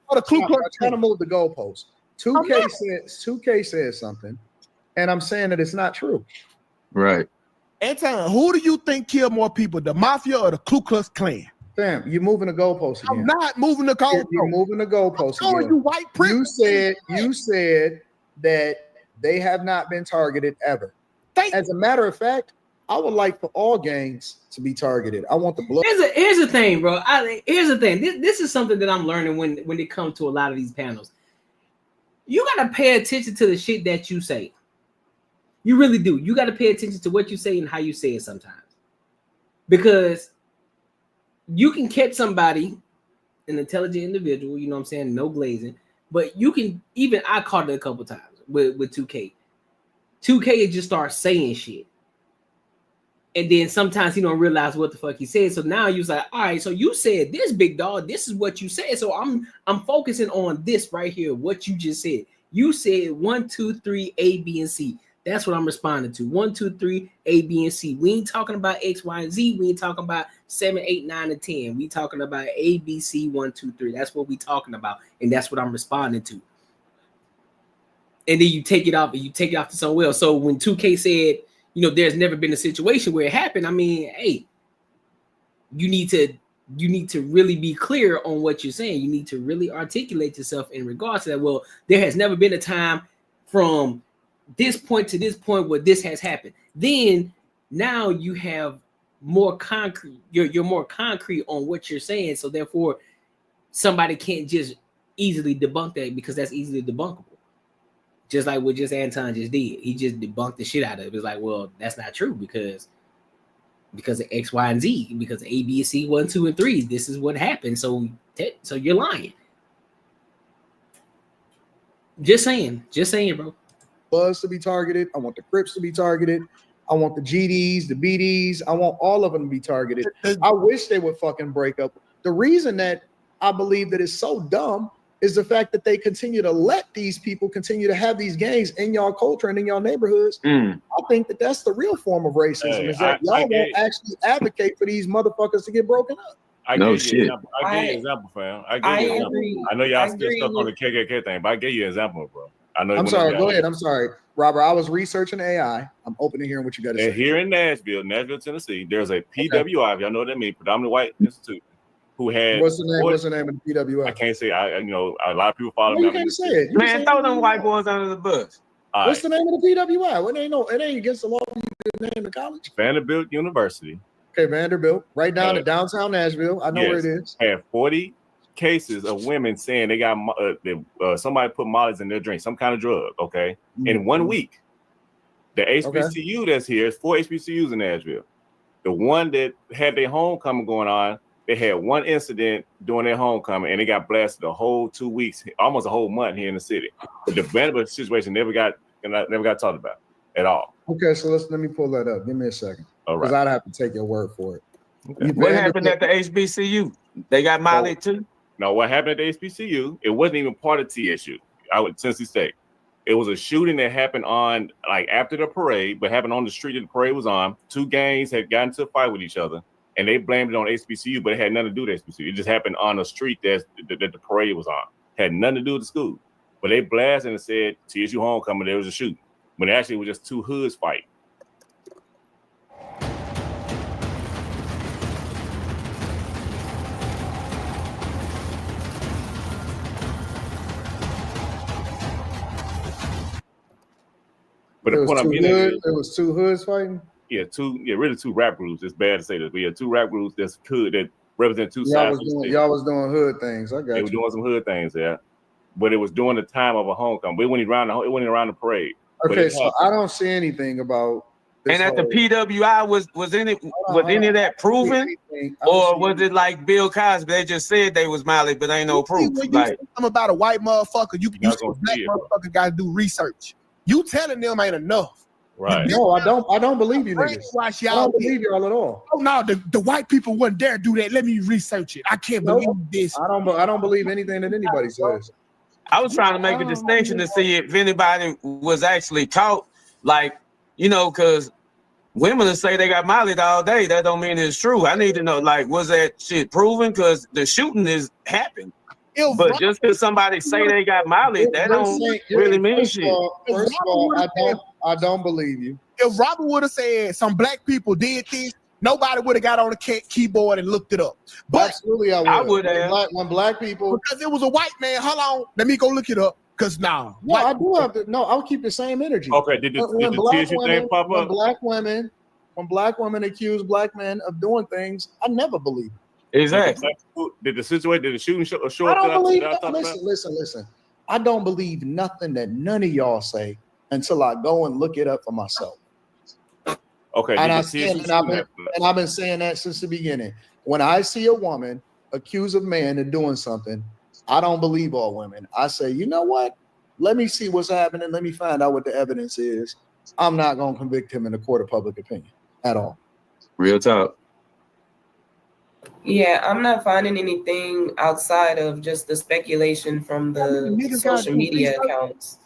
Or the Ku Klux I'm trying to move the goalposts. 2K says something, and I'm saying that it's not true. Right. Anton, who do you think killed more people, the mafia or the Ku Klux Klan? Fam, you're moving the goalposts again. I'm not moving the goalposts. You're moving the goalposts again. You white privilege. You said that they have not been targeted ever. As a matter of fact, I would like for all gangs to be targeted. I want the blood. Here's the thing, bro. Here's the thing. This is something that I'm learning when it comes to a lot of these panels. You gotta pay attention to the shit that you say. You really do. You gotta pay attention to what you say and how you say it sometimes, because you can catch somebody, an intelligent individual. You know what I'm saying? No glazing, but you can even. I caught it a couple times with 2K. 2K just starts saying shit. And then sometimes he don't realize what the fuck he said. So now you're like, all right, so you said this, big dog. This is what you said. So I'm focusing on this right here, what you just said. You said 1, 2, 3, A, B, and C. That's what I'm responding to. 1, 2, 3, A, B, and C. We ain't talking about X, Y, and Z. We ain't talking about 7, 8, 9, and 10. We talking about A, B, C, 1, 2, 3. That's what we talking about. And that's what I'm responding to. And then you take it off to somewhere else. So when 2K said, you know, there's never been a situation where it happened. I mean, hey, you need to really be clear on what you're saying. You need to really articulate yourself in regards to that. Well, there has never been a time from this point to this point where this has happened. Then now you have more concrete. You're more concrete on what you're saying. So therefore, somebody can't just easily debunk that, because that's easily debunkable. Just like what Anton just did. He just debunked the shit out of it. It's like, well, that's not true because of X, Y, and Z, because of A, B, C, 1, 2, and 3. This is what happened. So you're lying. Just saying, bro. Bloods to be targeted. I want the Crips to be targeted. I want the GDs, the BDs. I want all of them to be targeted. I wish they would fucking break up. The reason that I believe that it's so dumb is the fact that they continue to let these people continue to have these gangs in y'all culture and in y'all neighborhoods. I think that that's the real form of racism, is that y'all won't actually advocate for these motherfuckers to get broken up. I gave you an example, fam. I know y'all still stuck on the KKK thing, but I gave you an example, bro. I know. I'm sorry. Go ahead. I'm sorry, Robert. I was researching AI. I'm open to hearing what you got to say. Here in Nashville, Tennessee, there's a PWI. If y'all know what that means, predominantly white institute. Who had what's the name of the PWI? I can't say. A lot of people follow me. You can't say it. Man, throw them white boys under the bus. What's the name of the PWI? Well, it ain't against the law for you to name the college. Vanderbilt University. Okay, Vanderbilt, right down in downtown Nashville. I know where it is. Had 40 cases of women saying they got somebody put mollies in their drink, some kind of drug. Okay, in 1 week, the HBCU that's here is 4 HBCUs in Nashville. The one that had their homecoming going on. They had one incident during their homecoming, and they got blasted the whole 2 weeks, almost a whole month here in the city. But the Vanderbilt situation never got talked about at all. Okay, so let me pull that up. Give me a second, because I'd have to take your word for it. Okay. What happened at the HBCU? They got molly too? No, what happened at the HBCU? It wasn't even part of TSU. Tennessee State. It was a shooting that happened on after the parade, but happened on the street that the parade was on. 2 gangs had gotten into a fight with each other. And they blamed it on HBCU, but it had nothing to do with HBCU. It just happened on a street that the parade was on. Had nothing to do with the school. But they blasted and said, TSU homecoming, there was a shooting. When actually it was just 2 hoods fight. But the point I'm getting at is, there was 2 hoods fighting? Really 2 rap groups. It's bad to say this, but 2 rap groups that represent 2 sides. Y'all was doing hood things. I got you. They were doing some hood things, yeah. But it was during the time of a homecoming. It wasn't around the parade. Okay, so I don't see anything about And at the PWI was any of that proven, or was it like Bill Cosby? They just said they was Miley, but ain't no proof. When you Like, say something about a white motherfucker, you see a black motherfucker got to do research. You telling them ain't enough. Right. No, I don't believe you niggas. I don't believe y'all at all. Oh no, the white people wouldn't dare do that. Let me research it. I can't believe this. I don't believe anything that anybody says. I was trying to make a distinction to see if anybody was actually caught, like, you know, because women will say they got Miley all day. That don't mean it's true. I need to know, like, was that shit proven? Because the shooting is happened. But just because somebody say they got Miley, that don't really mean shit. First of all, I don't believe you. If Robert would have said some black people did this, nobody would have got on the keyboard and looked it up. But absolutely, I would have. When black people, because it was a white man. Hold on, let me go look it up. Because now, no, I do have to. No, I'll keep the same energy. Okay, did the tissue thing pop up? When black women accuse black men of doing things, I never believe it. Exactly. Did the situation, did the shooting show I up? don't believe that. Listen. I don't believe nothing that none of y'all say until I go and look it up for myself. Okay. And I've been saying that since the beginning. When I see a woman accuse a man of doing something, I don't believe all women. I say, you know what? Let me see what's happening. Let me find out what the evidence is. I'm not going to convict him in a court of public opinion at all. Real talk. Yeah, I'm not finding anything outside of just the speculation from the social media accounts.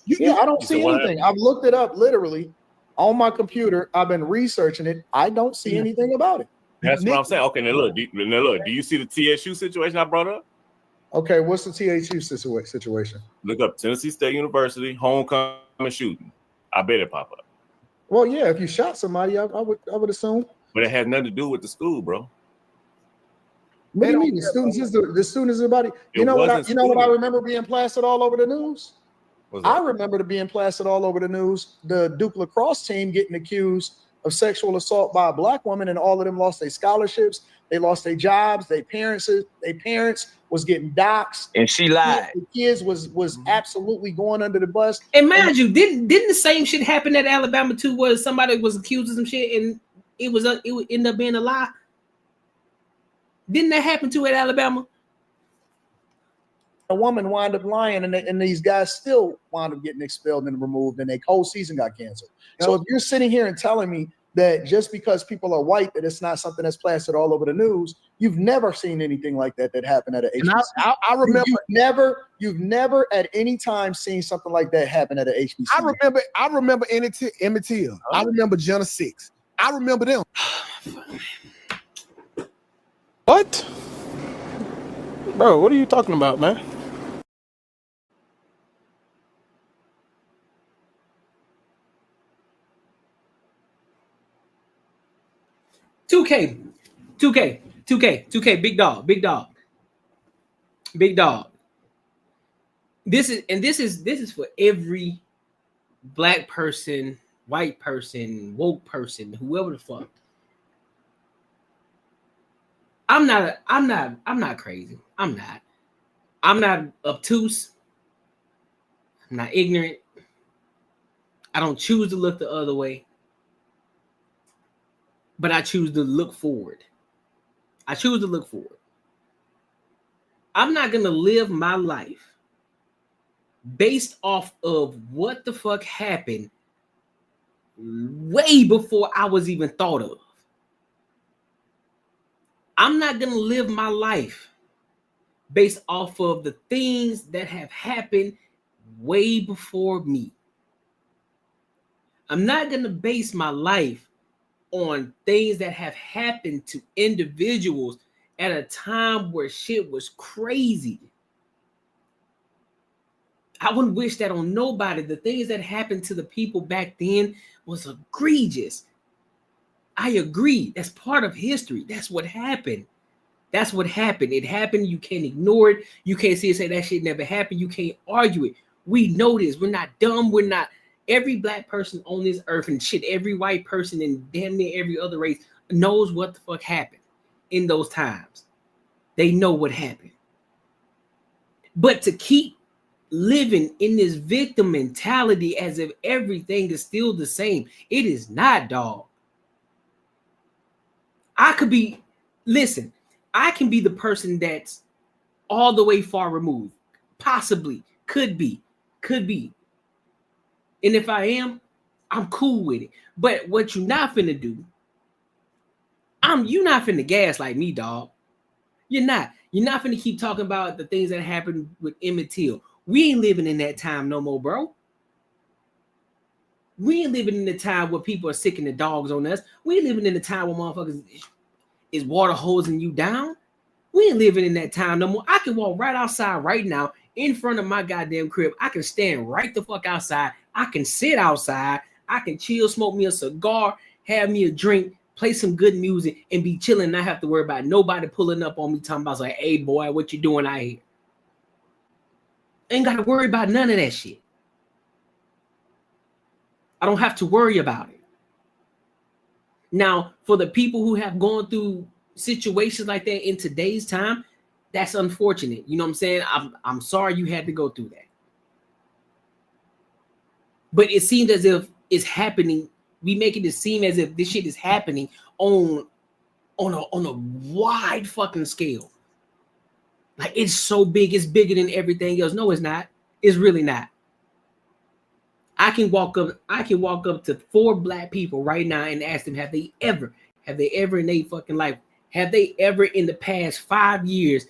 Yeah, I don't see anything. I've looked it up literally on my computer. I've been researching it. I don't see anything about it. That's what I'm saying. Okay, now look, do you see the TSU situation I brought up? Okay, what's the TSU situation? Look up Tennessee State University homecoming shooting. I bet it pop up. Well, yeah, if you shot somebody, I would assume. But it has nothing to do with the school, bro. What do you mean? The students is about it. You know what I remember being plastered all over the news? I remember being plastered all over the news. The Duke lacrosse team getting accused of sexual assault by a black woman, and all of them lost their scholarships. They lost their jobs. Their parents was getting doxxed, and she lied. The kids was absolutely going under the bus. And mind you, didn't the same shit happen at Alabama too, where somebody was accused of some shit and it would end up being a lie? Didn't that happen too at Alabama? A woman wound up lying, and these guys still wound up getting expelled and removed, and their whole season got canceled. So if you're sitting here and telling me that just because people are white, that it's not something that's plastered all over the news, you've never seen anything like that happen at an HBCU. I remember you've never at any time seen something like that happen at an HBCU. I remember Emmett Till. I remember Jenna 6. I remember them. What? Bro, what are you talking about, man? $2K, big dog. This is for every black person, white person, woke person, whoever the fuck. I'm not crazy. I'm not obtuse. I'm not ignorant. I don't choose to look the other way. But I choose to look forward. I'm not going to live my life based off of what the fuck happened way before I was even thought of. I'm not going to live my life based off of the things that have happened way before me. I'm not going to base my life on things that have happened to individuals at a time where shit was crazy. I wouldn't wish that on nobody. The things that happened to the people back then was egregious. I agree. That's part of history. That's what happened. It happened. You can't ignore it. You can't see it, say that shit never happened. You can't argue it. We know this. We're not dumb. We're not. Every black person on this earth and shit, every white person and damn near every other race knows what the fuck happened in those times. They know what happened. But to keep living in this victim mentality as if everything is still the same. It is not, dog. I can be the person that's all the way far removed. Possibly, could be. And if I am, I'm cool with it. But what you not finna do, you not finna gaslight me, dog. You're not finna keep talking about the things that happened with Emmett Till. We ain't living in that time no more, bro. We ain't living in the time where people are sicking the dogs on us. We ain't living in the time where motherfuckers is water hosing you down. We ain't living in that time no more. I can walk right outside right now in front of my goddamn crib. I can stand right the fuck outside. I can sit outside. I can chill, smoke me a cigar, have me a drink, play some good music, and be chilling. Not have to worry about nobody pulling up on me talking about like, hey boy, what you doing out here? Ain't got to worry about none of that shit. I don't have to worry about it. Now, for the people who have gone through situations like that in today's time, that's unfortunate. You know what I'm saying? I'm sorry you had to go through that. But it seems as if it's happening. We making it seem as if this shit is happening on a wide fucking scale. Like it's so big, it's bigger than everything else. No, it's not. It's really not. I can walk up to 4 black people right now and ask them, have they ever in their fucking life, have they ever in the past 5 years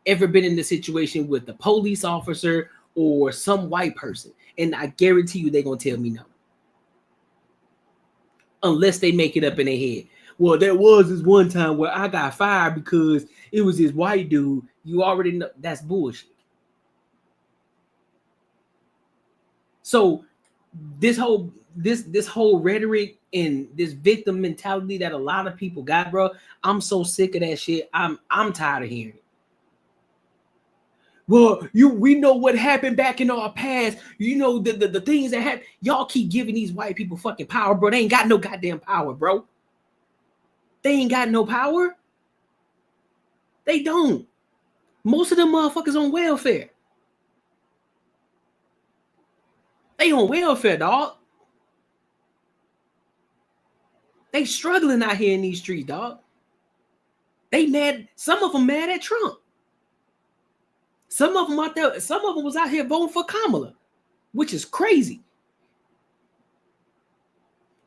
ever been in the situation with a police officer or some white person? And I guarantee you they're gonna tell me no. Unless they make it up in their head. Well, there was this one time where I got fired because it was this white dude. You already know that's bullshit. So this whole rhetoric and this victim mentality that a lot of people got, bro, I'm so sick of that shit. I'm tired of hearing it. Well, we know what happened back in our past. You know the things that happened. Y'all keep giving these white people fucking power, bro. They ain't got no goddamn power, bro. They ain't got no power. They don't. Most of them motherfuckers on welfare. They on welfare, dog. They struggling out here in these streets, dog. They mad. Some of them mad at Trump. Some of them out there, some of them was out here voting for Kamala, which is crazy.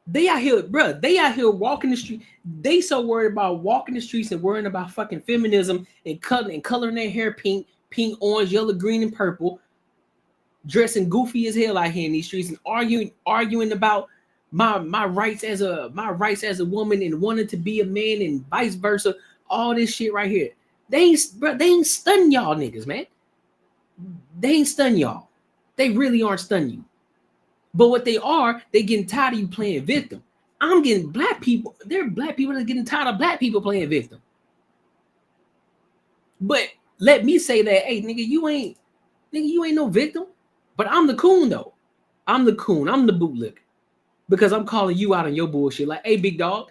They out here, bro. They out here walking the street. They so worried about walking the streets and worrying about fucking feminism and coloring their hair pink, orange, yellow, green, and purple, dressing goofy as hell out here in these streets and arguing about my rights as a woman and wanting to be a man and vice versa. All this shit right here. They ain't stunning y'all niggas, man. They ain't stunning y'all. They really aren't stunning you. But what they getting tired of you playing victim. I'm getting black people. There are black people that are getting tired of black people playing victim. But let me say that, hey, nigga, you ain't no victim. But I'm the coon, though. I'm the coon. I'm the bootlicker. Because I'm calling you out on your bullshit. Like, hey, big dog,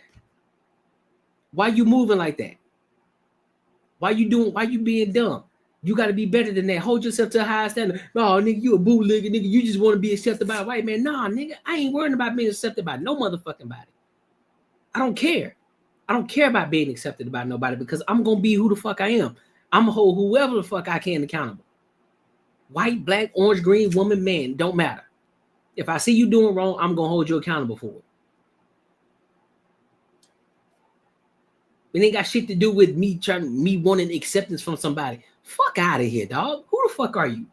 why you moving like that? Why you being dumb? You got to be better than that. Hold yourself to a high standard. No, nigga, you a bootlegger, nigga. You just want to be accepted by a white man. Nah, nigga, I ain't worrying about being accepted by no motherfucking body. I don't care. I don't care about being accepted by nobody because I'm going to be who the fuck I am. I'm going to hold whoever the fuck I can accountable. White, black, orange, green, woman, man, don't matter. If I see you doing wrong, I'm going to hold you accountable for it. It ain't got shit to do with me wanting acceptance from somebody. Fuck out of here, dog. Who the fuck are you?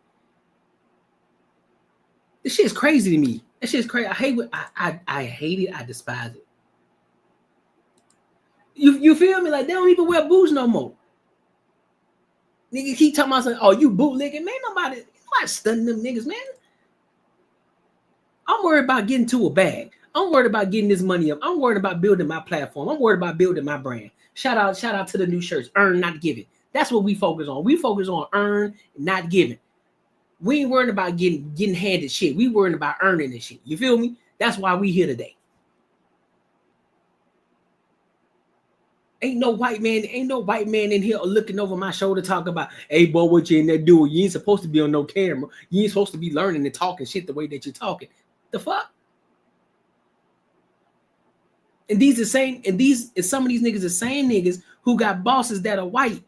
This shit's crazy to me. That shit's crazy. I hate it. I hate it. I despise it. You feel me? Like they don't even wear boots no more. Nigga keep talking about something. Oh, you bootlegging, man. Nobody stunning them niggas, man. I'm worried about getting to a bag. I'm worried about getting this money up. I'm worried about building my platform. I'm worried about building my brand. Shout out to the new shirts. Earn, not giving. That's what we focus on. We focus on earn, not giving. We ain't worried about getting handed shit. We worried about earning this shit. You feel me? That's why we here today. Ain't no white man in here looking over my shoulder talking about, hey, boy, what you in there doing? You ain't supposed to be on no camera. You ain't supposed to be learning and talking shit the way that you're talking. The fuck? And some of these niggas the same niggas who got bosses that are white.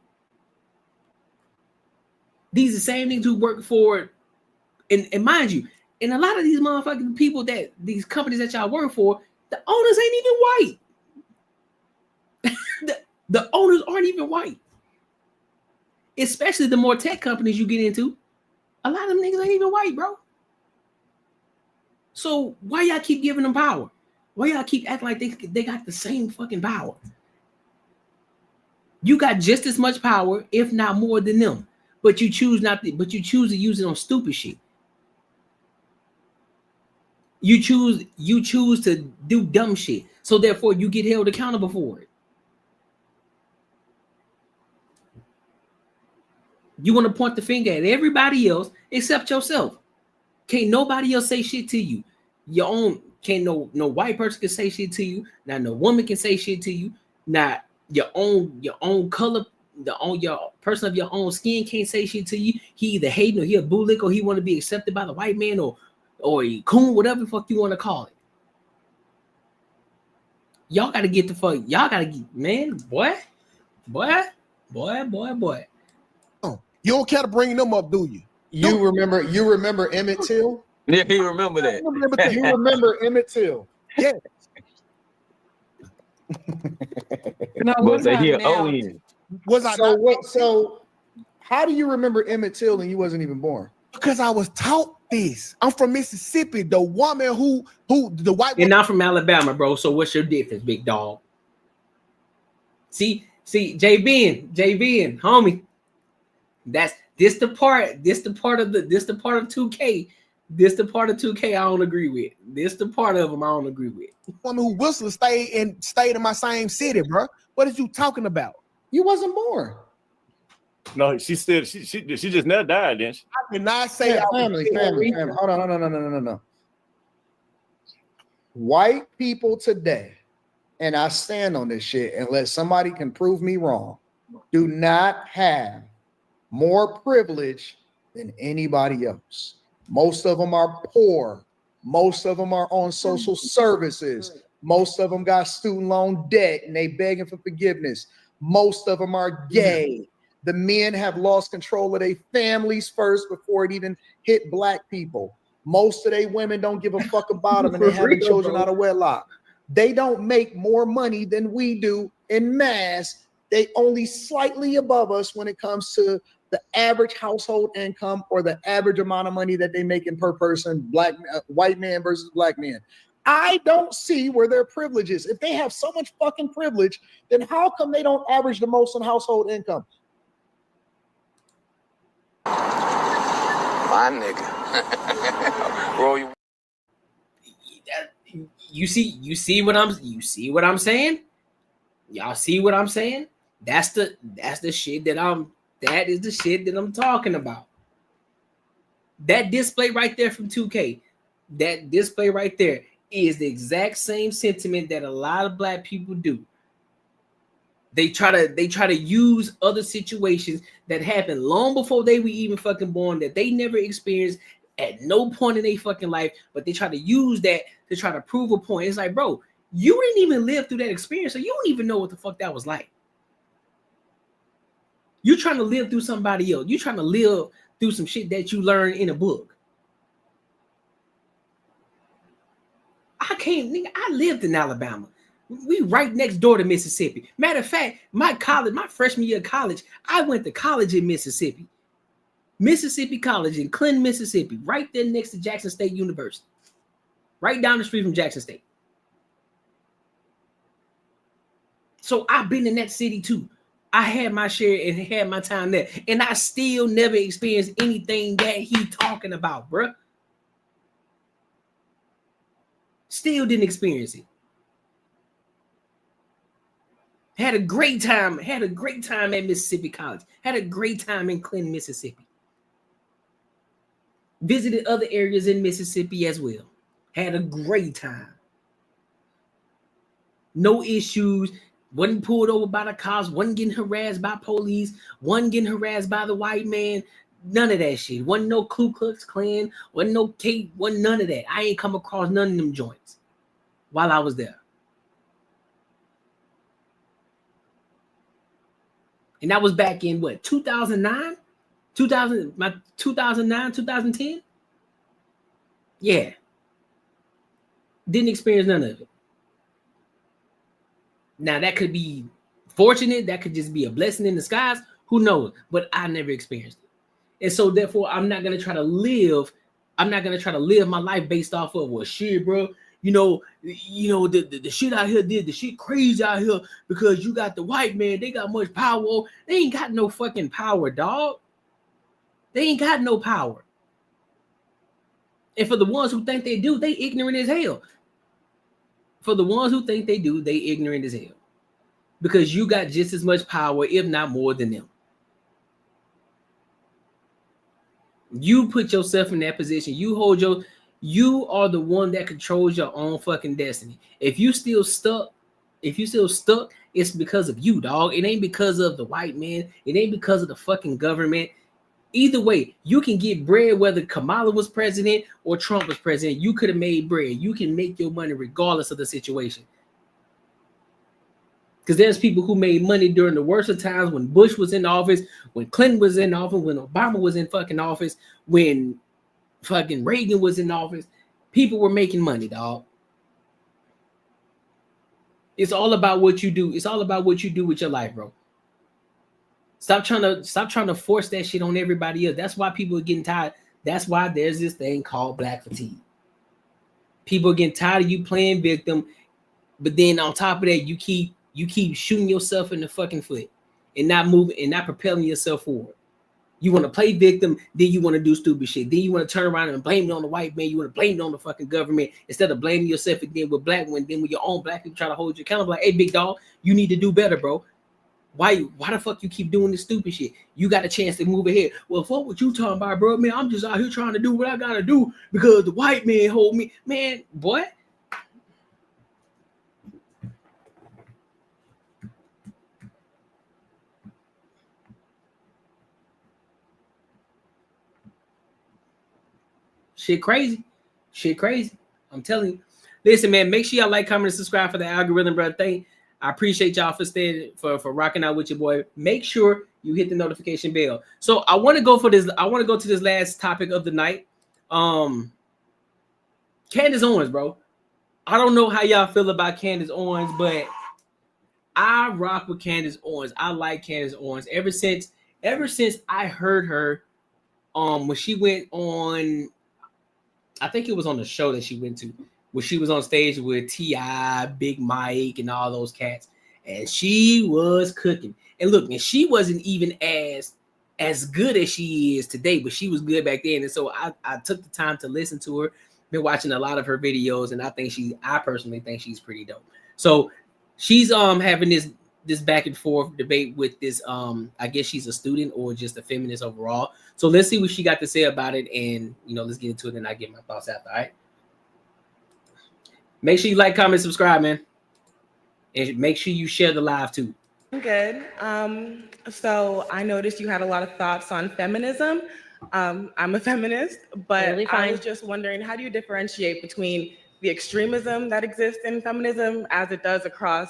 These are the same niggas who work for, and mind you, and a lot of these motherfucking people that these companies that y'all work for, the owners ain't even white. The owners aren't even white. Especially the more tech companies you get into, a lot of them niggas ain't even white, bro. So why y'all keep giving them power? Why y'all keep acting like they got the same fucking power? You got just as much power, if not more than them, but you choose not to. But you choose to use it on stupid shit. You choose to do dumb shit, so therefore you get held accountable for it. You want to point the finger at everybody else except yourself. Can't nobody else say shit to you. Your own can't no white person can say shit to you. Not no woman can say shit to you. Not your own color, your person of your own skin can't say shit to you. He either hating or he a bootlick or he want to be accepted by the white man or a coon, whatever the fuck you want to call it. Y'all gotta get the fuck. Y'all gotta get, man, boy. Oh, you don't care to bring them up, do you? You remember Emmett Till? Yeah, he remember that. You remember Emmett Till? Yeah. No, But say here, So how do you remember Emmett Till and you wasn't even born? Because I was taught this. I'm from Mississippi. The woman who the white and I'm from Alabama, bro. So what's your difference, big dog? See, JB, homie. This the part of 2K. This the part of 2K I don't agree with. This the part of them I don't agree with. Woman who whistled stayed in my same city, bro. What is you talking about? You wasn't born. No, she just never died, didn't she? I did not say family. Hold on, no. White people today, and I stand on this shit unless somebody can prove me wrong, do not have more privilege than anybody else. Most of them are poor. Most of them are on social services. Most of them got student loan debt and they begging for forgiveness. Most of them are gay. The men have lost control of their families first before it even hit black people. Most of they women don't give a fuck about them and they having children out of wedlock. They don't make more money than we do in mass. They only slightly above us when it comes to the average household income or the average amount of money that they making per person, white man versus black man. I don't see where their privilege is. If they have so much fucking privilege, then how come they don't average the most in household income? My nigga. Roll you. You see what I'm saying? Y'all see what I'm saying? That is the shit that I'm talking about. That display right there from 2K, that display right there is the exact same sentiment that a lot of black people do. They try to use other situations that happened long before they were even fucking born, that they never experienced at no point in their fucking life, but they try to use that to try to prove a point. It's like, bro, you didn't even live through that experience, so you don't even know what the fuck that was like. You're trying to live through somebody else. You're trying to live through some shit that you learned in a book. I lived in Alabama. We right next door to Mississippi. Matter of fact, my freshman year of college, I went to college in Mississippi. Mississippi College in Clinton, Mississippi, right there next to Jackson State University. Right down the street from Jackson State. So I've been in that city too. I had my share and had my time there. And I still never experienced anything that he talking about, bruh. Still didn't experience it. Had a great time at Mississippi College. Had a great time in Clinton, Mississippi. Visited other areas in Mississippi as well. Had a great time. No issues. wasn't pulled over by the cops, wasn't getting harassed by police, wasn't getting harassed by the white man. None of that shit. Wasn't no Ku Klux Klan, wasn't no Kate, wasn't none of that. I ain't come across none of them joints while I was there. And that was back in what, 2009? 2009, 2010? Yeah. Didn't experience none of it. Now that could be fortunate, that could just be a blessing in disguise. Who knows? But I never experienced it. And so therefore I'm not gonna try to live my life based off of, well, shit, bro. You know, the shit out here the shit crazy out here because you got the white man, they got much power. They ain't got no fucking power, dog. They ain't got no power. And for the ones who think they do, they ignorant as hell. For the ones who think they do, they ignorant as hell. Because you got just as much power, if not more than them. You put yourself in that position. You are the one that controls your own fucking destiny. If you still stuck, it's because of you, dog. It ain't because of the white man. It ain't because of the fucking government. Either way, you can get bread whether Kamala was president or Trump was president. You could have made bread. You can make your money regardless of the situation. Because there's people who made money during the worst of times, when Bush was in office, when Clinton was in office, when Obama was in fucking office, when fucking Reagan was in office. People were making money, dog. It's all about what you do. It's all about what you do with your life, bro. Stop trying to force that shit on everybody else. That's why people are getting tired. That's why there's this thing called black fatigue. People are getting tired of you playing victim, but then on top of that, you keep shooting yourself in the fucking foot and not moving and not propelling yourself forward. You want to play victim, then you want to do stupid shit. Then you want to turn around and blame it on the white man. You want to blame it on the fucking government instead of blaming yourself again with black one. Then with your own black people try to hold you accountable, like, hey, big dog, you need to do better, bro. Why the fuck you keep doing this stupid shit? You got a chance to move ahead. Well, fuck what you talking about, bro. Man, I'm just out here trying to do what I gotta do because the white man hold me. Man, boy. Shit crazy. I'm telling you. Listen, man, make sure y'all like, comment, and subscribe for the algorithm, bro. I appreciate y'all for staying for rocking out with your boy. Make sure you hit the notification bell. So I want to go for this. I want to go to this last topic of the night. Candace Owens, bro. I don't know how y'all feel about Candace Owens, but I rock with Candace Owens. I like Candace Owens ever since I heard her. When she went on, I think it was on the show that she went to, where she was on stage with T.I., Big Mike, and all those cats, and she was cooking. And look, man, she wasn't even as good as she is today, but she was good back then. And so I took the time to listen to her. Been watching a lot of her videos, and I personally think she's pretty dope. So she's having this back and forth debate with this I guess she's a student or just a feminist overall. So let's see what she got to say about it, and let's get into it, and I get my thoughts after. All right. Make sure you like, comment, subscribe, man. And make sure you share the live too. I'm good. So I noticed you had a lot of thoughts on feminism. I'm a feminist, but really I was just wondering, how do you differentiate between the extremism that exists in feminism as it does across,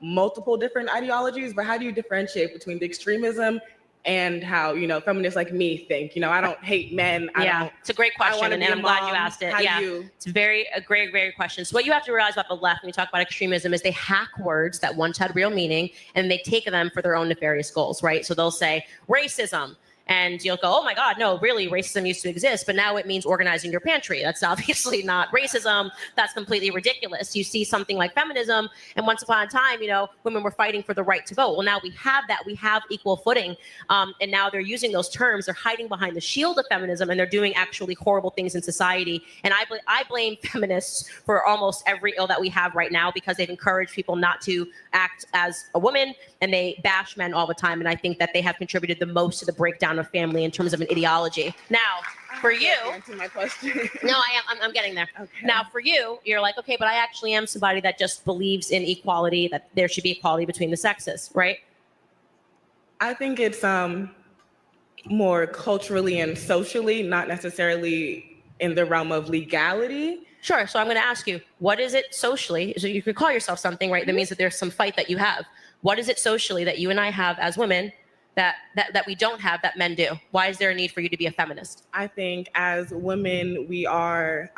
multiple different ideologies, but how do you differentiate between the extremism and how, feminists like me think? I don't hate men. It's a great question, and I'm glad you asked it. It's a great question. So what you have to realize about the left when you talk about extremism is they hack words that once had real meaning, and they take them for their own nefarious goals, right? So they'll say racism, and you'll go, oh my God, no, really, racism used to exist, but now it means organizing your pantry. That's obviously not racism. That's completely ridiculous. You see something like feminism, and once upon a time, women were fighting for the right to vote. Well, now we have that. We have equal footing, and now they're using those terms. They're hiding behind the shield of feminism, and they're doing actually horrible things in society. And I blame feminists for almost every ill that we have right now, because they've encouraged people not to act as a woman, and they bash men all the time. And I think that they have contributed the most to the breakdown of family in terms of an ideology. Now, for you, answer my question. no, I'm getting there. Okay. Now, for you, you're like, okay, but I actually am somebody that just believes in equality, that there should be equality between the sexes, right? I think it's more culturally and socially, not necessarily in the realm of legality. Sure. So I'm going to ask you, what is it socially? So you could call yourself something, right? That means that there's some fight that you have. What is it socially that you and I have as women that we don't have that men do? Why is there a need for you to be a feminist? I think as women, we are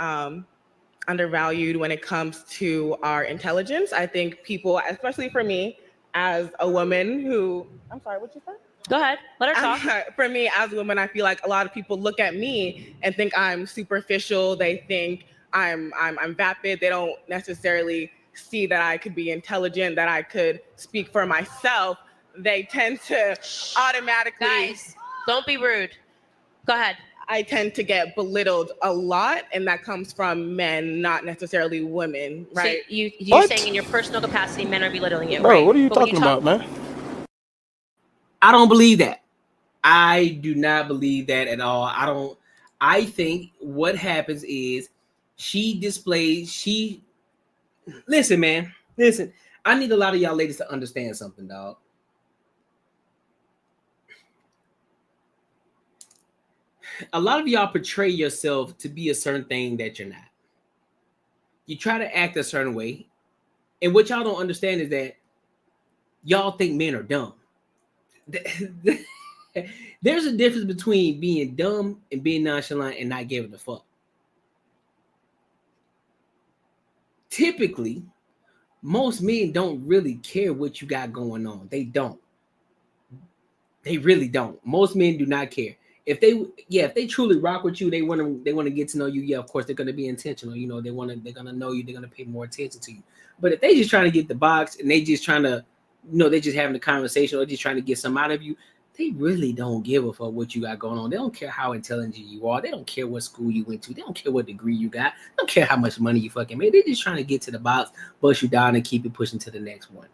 undervalued when it comes to our intelligence. I think people, especially for me, as a woman who, I'm sorry, what you said? Go ahead, let her talk. For me, as a woman, I feel like a lot of people look at me and think I'm superficial. They think I'm vapid. They don't necessarily see that I could be intelligent, that I could speak for myself. They tend to automatically. Guys, don't be rude. Go ahead. I tend to get belittled a lot, and that comes from men, not necessarily women, right? So you're saying in your personal capacity, men are belittling you, Bro, right? what are you But when talking about, man? I don't believe that. I do not believe that at all. I think what happens is listen, man. Listen, I need a lot of y'all ladies to understand something, dog. A lot of y'all portray yourself to be a certain thing that you're not. You try to act a certain way. And what y'all don't understand is that y'all think men are dumb. There's a difference between being dumb and being nonchalant and not giving a fuck. Typically, most men don't really care what you got going on. They don't. They really don't. Most men do not care. If they truly rock with you, they want to get to know you. Yeah, of course they're gonna be intentional. You know, they're gonna know you. They're gonna pay more attention to you. But if they just trying to get the box and they just trying to, they're just having a conversation or just trying to get some out of you, they really don't give a fuck what you got going on. They don't care how intelligent you are. They don't care what school you went to. They don't care what degree you got. They don't care how much money you fucking made. They're just trying to get to the box, bust you down, and keep it pushing to the next one.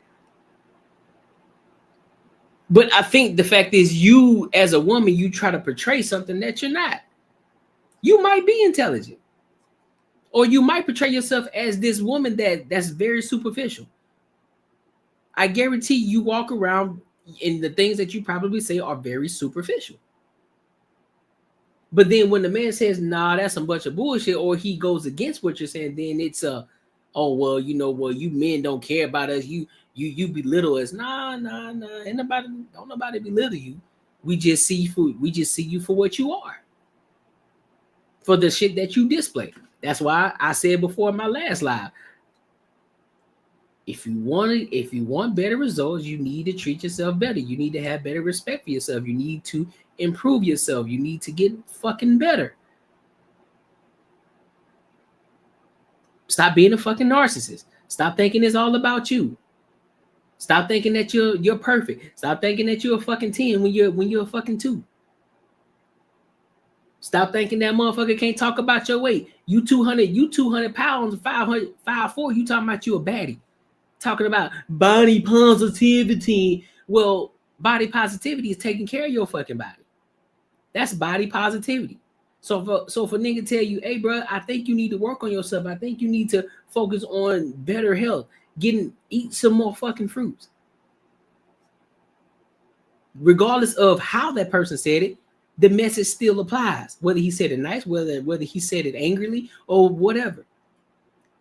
But I think the fact is, you as a woman, you try to portray something that you're not. You might be intelligent, or you might portray yourself as this woman that's very superficial. I guarantee you walk around and the things that you probably say are very superficial. But then when the man says, nah, that's a bunch of bullshit, or he goes against what you're saying, then it's oh, well, you men don't care about us. You belittle us. Nah. Ain't nobody belittle you. We just see you for what you are. For the shit that you display. That's why I said before in my last live, if you want better results, you need to treat yourself better. You need to have better respect for yourself. You need to improve yourself. You need to get fucking better. Stop being a fucking narcissist. Stop thinking it's all about you. Stop thinking that you're perfect. Stop thinking that you're a fucking 10 when you're a fucking 2. Stop thinking that motherfucker can't talk about your weight. You 200 pounds, 5'4", you talking about you a baddie. Talking about body positivity. Well, body positivity is taking care of your fucking body. That's body positivity. So for nigga tell you, hey, bro, I think you need to work on yourself. I think you need to focus on better health. Eat some more fucking fruits. Regardless of how that person said it, the message still applies. Whether he said it nice, whether he said it angrily or whatever.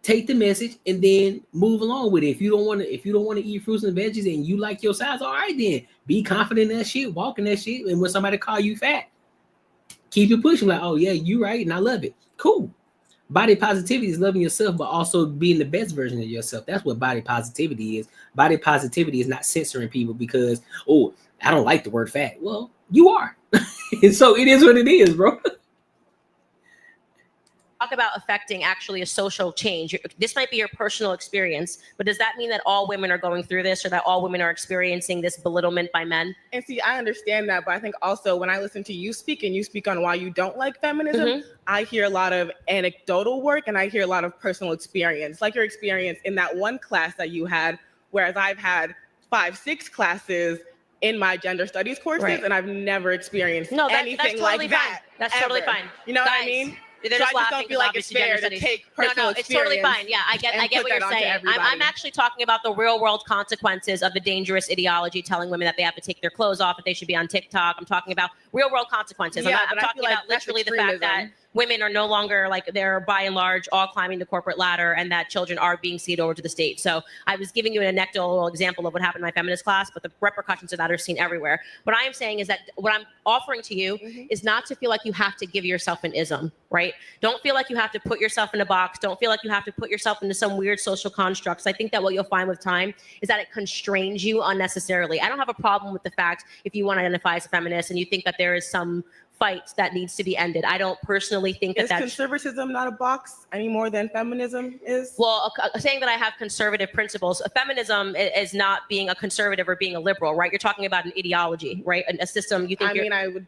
Take the message and then move along with it. If you don't want to eat fruits and veggies and you like your size, all right then. Be confident in that shit, walk in that shit, and when somebody call you fat, keep it pushing. Like, oh yeah, you right, and I love it. Cool. Body positivity is loving yourself, but also being the best version of yourself. That's what body positivity is. Body positivity is not censoring people because, oh, I don't like the word fat. Well, you are. So it is what it is, bro. Talk about affecting actually a social change. This might be your personal experience, but does that mean that all women are going through this or that all women are experiencing this belittlement by men? And see, I understand that, but I think also when I listen to you speak and you speak on why you don't like feminism, I hear a lot of anecdotal work and I hear a lot of personal experience, like your experience in that one class that you had, whereas I've had 5-6 classes in my gender studies courses, Right. and I've never experienced No, that's anything totally like fine. that. That's ever. totally fine. You know Guys, what I mean? They're So just I just laughing don't feel like it's because fair obviously to gender take studies. personal It's totally experience fine. Yeah, I get and what put you're that onto saying. everybody. I'm actually talking about the real world consequences of the dangerous ideology telling women that they have to take their clothes off, that they should be on TikTok. I'm talking about real world consequences. Yeah, I'm but I talking feel like about that's literally the fact that extremism. women are no longer like they're by and large all climbing the corporate ladder, and that children are being ceded over to the state. So I was giving you an anecdotal example of what happened in my feminist class, but the repercussions of that are seen everywhere. What I am saying is that what I'm offering to you is not to feel like you have to give yourself an ism, right? Don't feel like you have to put yourself in a box. Don't feel like you have to put yourself into some weird social constructs. I think that what you'll find with time is that it constrains you unnecessarily. I don't have a problem with the fact if you want to identify as a feminist and you think that there is some fight that needs to be ended. I don't personally think Is that conservatism not a box any more than feminism is? well, saying that I have conservative principles, feminism is not being a conservative or being a liberal, right? You're talking about an ideology, right? A system. You think? I mean, I would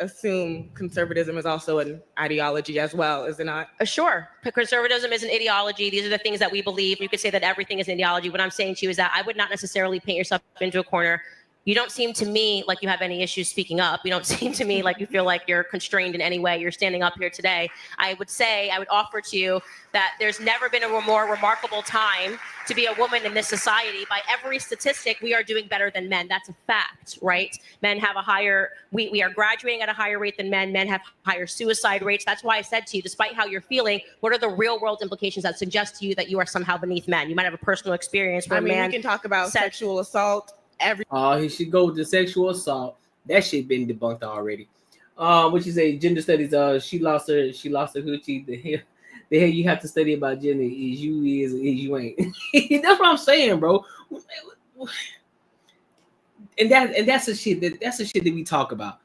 assume conservatism is also an ideology as well, is it not? Sure. Conservatism is an ideology. These are the things that we believe. You could say that everything is an ideology. What I'm saying to you is that I would not necessarily paint yourself into a corner. You don't seem to me like you have any issues speaking up. You don't seem to me like you feel like you're constrained in any way. You're standing up here today. I would offer to you that there's never been a more remarkable time to be a woman in this society. By every statistic, we are doing better than men. That's a fact, right? Men have a higher, we are graduating at a higher rate than men. Men have higher suicide rates. That's why I said to you, despite how you're feeling, what are the real world implications that suggest to you that you are somehow beneath men? You might have a personal experience where I mean, a man we can talk about sexual assault. He should go with the sexual assault. That shit been debunked already. What you say? Gender studies. She lost her hoochie. The hell you have to study about gender is you ain't. That's what I'm saying, bro. And that's the shit that we talk about.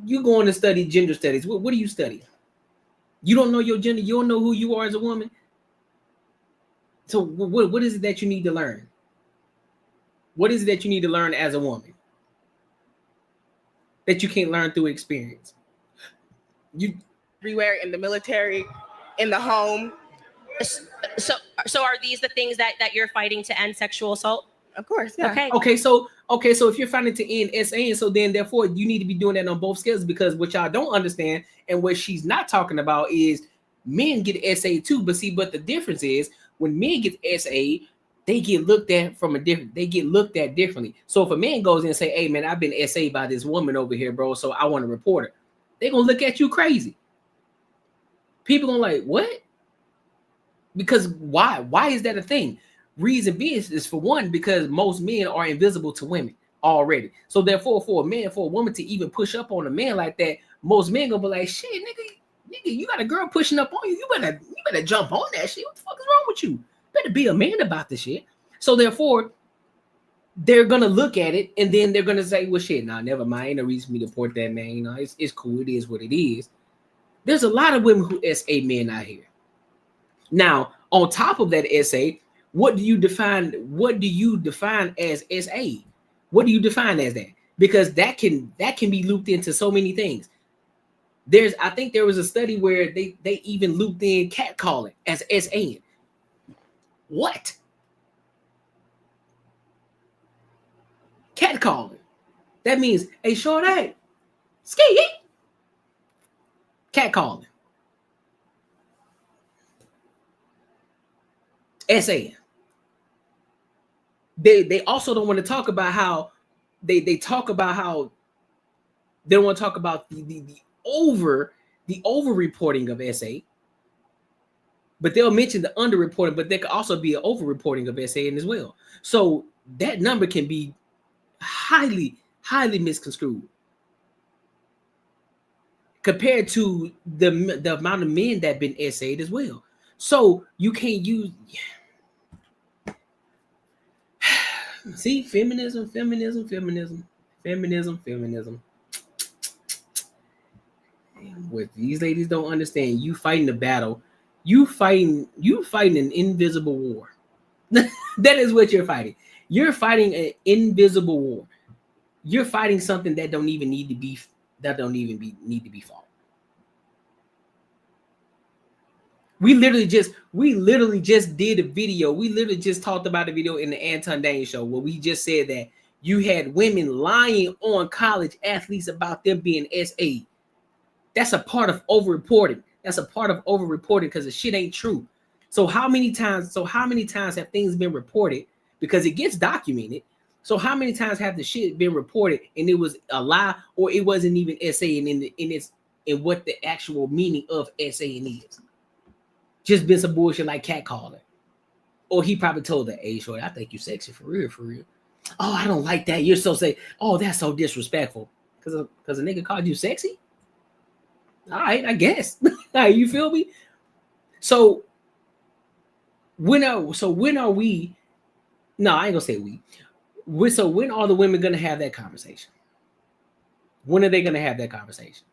You going to study gender studies. What do you study? You don't know your gender. You don't know who you are as a woman. So what is it that you need to learn? What is it that you need to learn as a woman that you can't learn through experience? You everywhere, in the military, in the home. So are these the things that you're fighting to end sexual assault? Of course, yeah. Okay. So if you're fighting to end SA, so then therefore you need to be doing that on both scales, because what y'all don't understand and what she's not talking about is men get SA too. But the difference is when men get SA, they get looked at differently. So if a man goes in and say, hey man, I've been SA by this woman over here, bro, so I want to report her, they're gonna look at you crazy. People gonna like, what? Because why? Why is that a thing? Reason being is for one, because most men are invisible to women already. So therefore, for a woman to even push up on a man like that, most men gonna be like, shit, nigga, you got a girl pushing up on you. You better jump on that shit. What the fuck is wrong with you? Better be a man about this shit. So therefore, they're gonna look at it and then they're gonna say, well, shit, nah, never mind. Ain't no reason for me to report that, man. You know, it's cool. It is what it is. There's a lot of women who SA men out here. Now, on top of that SA, what do you define as SA? What do you define as that? Because that can be looped into so many things. I think there was a study where they even looped in catcalling as SA. What? Catcalling. That means, hey, shorty, ski. Catcalling. SA. They also don't want to talk about how they talk about how they don't want to talk about the over reporting of SA. But they'll mention the underreporting, but there could also be an over-reporting of SA as well. So that number can be highly, highly misconstrued compared to the amount of men that have been SA'd as well. So you can't use... See, feminism. What these ladies don't understand, you fighting a battle. You fighting an invisible war. That is what you're fighting. You're fighting an invisible war. You're fighting something that don't even need to be fought. We literally just did a video. We literally just talked about a video in the Anton Show where we just said that You had women lying on college athletes about them being SA. That's a part of over-reporting. That's a part of over-reporting because the shit ain't true. So how many times have things been reported because it gets documented? So how many times have the shit been reported and it was a lie or it wasn't even SA in what the actual meaning of SAing is? Just been some bullshit like catcalling. Or he probably told her, hey, shorty, I think you sexy for real, for real. Oh, I don't like that. You're so say, oh, that's so disrespectful. Because a nigga called you sexy? All right, I guess. You feel me? So when are we? No, I ain't gonna say we. So when are the women gonna have that conversation? When are they gonna have that conversation?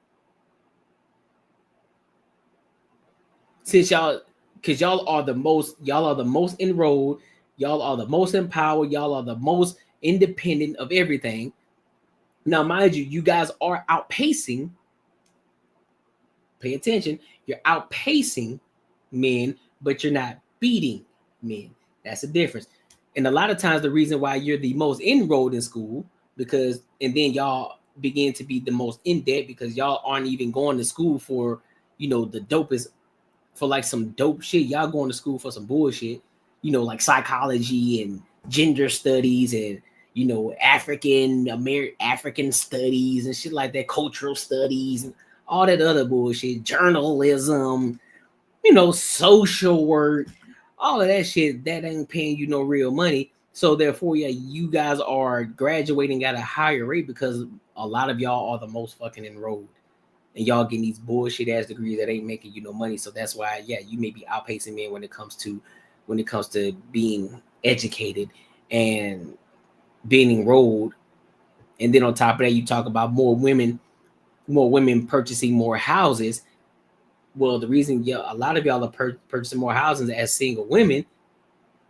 Since because y'all are the most enrolled, y'all are the most empowered, y'all are the most independent of everything. Now, mind you, you guys are outpacing. Pay attention. You're outpacing men, but you're not beating men. That's the difference. And a lot of times the reason why you're the most enrolled in school, and then y'all begin to be the most in debt because y'all aren't even going to school for, the dopest, for like some dope shit. Y'all going to school for some bullshit, like psychology and gender studies and, African studies and shit like that, cultural studies and all that other bullshit, journalism, social work, all of that shit that ain't paying you no real money. So therefore, yeah, you guys are graduating at a higher rate because a lot of y'all are the most fucking enrolled, and y'all getting these bullshit ass degrees that ain't making you no money. So that's why, yeah, you may be outpacing men when it comes to being educated and being enrolled. And then on top of that, you talk about more women purchasing more houses. Well, the reason a lot of y'all are purchasing more houses as single women,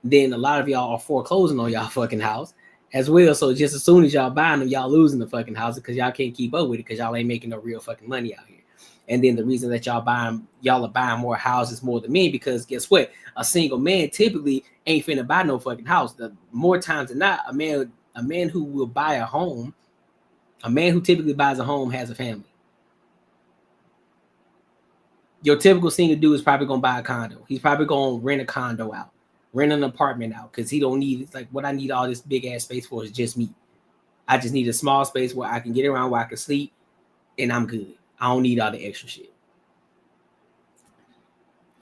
then a lot of y'all are foreclosing on y'all fucking house as well. So just as soon as y'all buying them, y'all losing the fucking houses because y'all can't keep up with it because y'all ain't making no real fucking money out here. And then the reason that y'all are buying more houses more than men, because guess what? A single man typically ain't finna buy no fucking house. The more times than not, a man who will buy a home, a man who typically buys a home has a family. Your typical single dude is probably gonna buy a condo. He's probably gonna rent a condo out, rent an apartment out, because he don't need, it's like, what I need all this big ass space for is just me. I just need a small space where I can get around, where I can sleep, and I'm good. I don't need all the extra shit.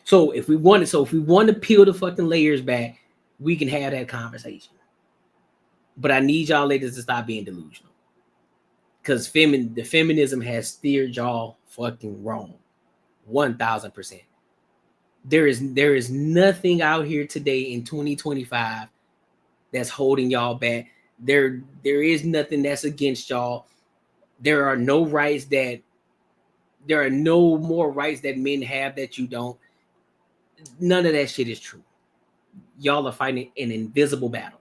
So if we want to peel the fucking layers back, we can have that conversation. But I need y'all ladies to stop being delusional, because the feminism has steered y'all fucking wrong, 1000%. There is nothing out here today in 2025 that's holding y'all back. There is nothing that's against y'all. There are no more rights that men have that you don't. None of that shit is true. Y'all are fighting an invisible battle.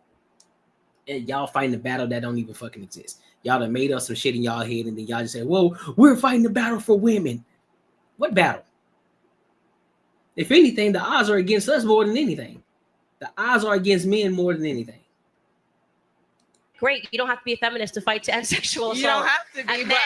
And y'all fighting a battle that don't even fucking exist. Y'all done made up some shit in y'all head, and then y'all just say, whoa, we're fighting the battle for women. What battle? If anything, the odds are against us more than anything. The odds are against men more than anything. Great. You don't have to be a feminist to fight to end sexual assault. You don't have to be, men and women.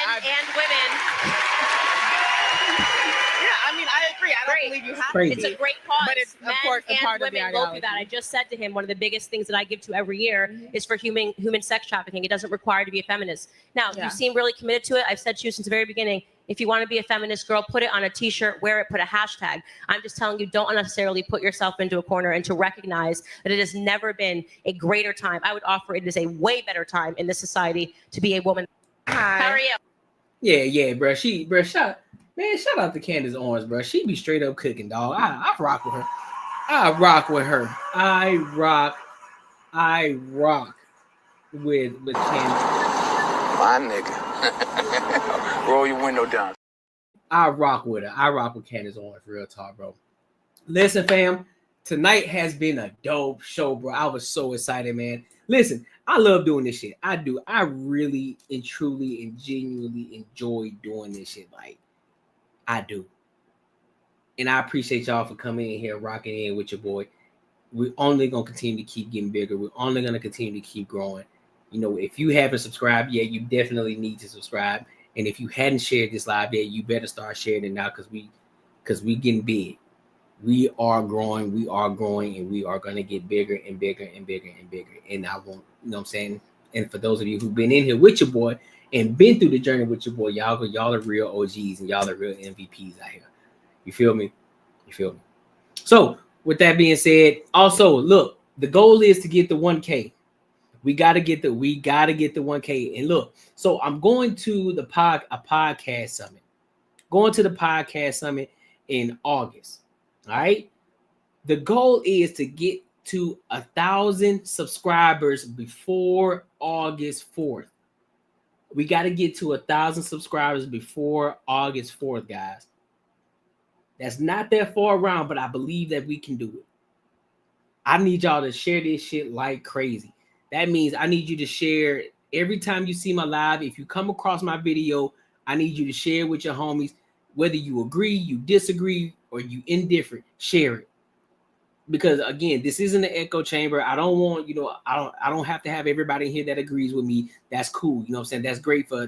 Yeah, I mean, I agree. I don't believe you have to. It's a great cause. But it's, men of course, a part and of the women go ideology. through that. I just said to him, one of the biggest things that I give to every year is for human sex trafficking. It doesn't require to be a feminist. Now, you seem really committed to it. I've said to you since the very beginning, if you want to be a feminist girl, put it on a t-shirt, wear it, put a hashtag. I'm just telling you, don't unnecessarily put yourself into a corner, and to recognize that it has never been a greater time. I would offer it is a way better time in this society to be a woman. Hi. How are you? Yeah, bro. Shout out to Candace Owens, bro. She be straight up cooking, dog. I rock with her. I rock with Candace. My nigga. Roll your window down. I rock with her. I rock with Candace Owens, real talk, bro. Listen, fam, tonight has been a dope show, bro. I was so excited, man. Listen, I love doing this shit. I do. I really and truly and genuinely enjoy doing this shit. Like, I do. And I appreciate y'all for coming in here, rocking in with your boy. We're only going to continue to keep getting bigger. We're only going to continue to keep growing. You know, if you haven't subscribed yet, you definitely need to subscribe. And if you hadn't shared this live yet, you better start sharing it now because we getting big. We are growing, and we are going to get bigger and bigger and bigger and bigger. And I won't, you know what I'm saying? And for those of you who've been in here with your boy and been through the journey with your boy, y'all are real OGs and y'all are real MVPs out here. You feel me? You feel me? So with that being said, also look, the goal is to get the 1K. We gotta get the 1K. And look, so I'm going to a podcast summit. Going to the podcast summit in August. All right. The goal is to get to 1,000 subscribers before August 4th. We got to get to 1,000 subscribers before August 4th, guys. That's not that far around, but I believe that we can do it. I need y'all to share this shit like crazy. That means I need you to share every time you see my live. If you come across my video, I need you to share with your homies. Whether you agree, you disagree, or you indifferent, share it. Because again, this isn't an echo chamber. I don't want, I don't have to have everybody here that agrees with me. That's cool. You know what I'm saying? That's great for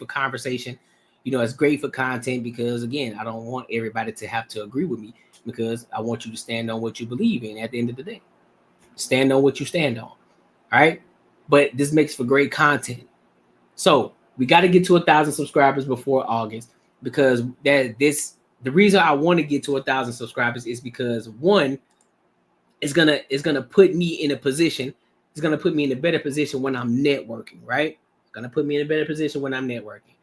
conversation. You know, it's great for content because again, I don't want everybody to have to agree with me because I want you to stand on what you believe in at the end of the day. Stand on what you stand on. All right. But this makes for great content. So we got to get to 1,000 subscribers before August because the reason I want to get to 1,000 subscribers is because one, it's gonna put me in a position. It's gonna put me in a better position when I'm networking, right? It's gonna put me in a better position when I'm networking.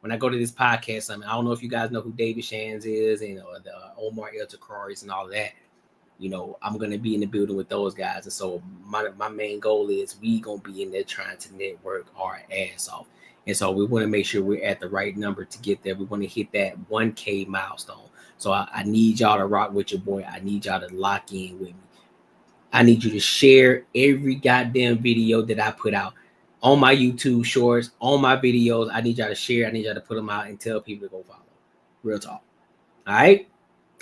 When I go to this podcast summit, I don't know if you guys know who David Shands is and the Omar El Takararis and all of that. You know, I'm gonna be in the building with those guys, and so my main goal is we gonna be in there trying to network our ass off. And so we want to make sure we're at the right number to get there. We want to hit that 1K milestone. So I need y'all to rock with your boy. I need y'all to lock in with me. I need you to share every goddamn video that I put out on my YouTube shorts, on my videos. I need y'all to share. I need y'all to put them out and tell people to go follow. Real talk. All right?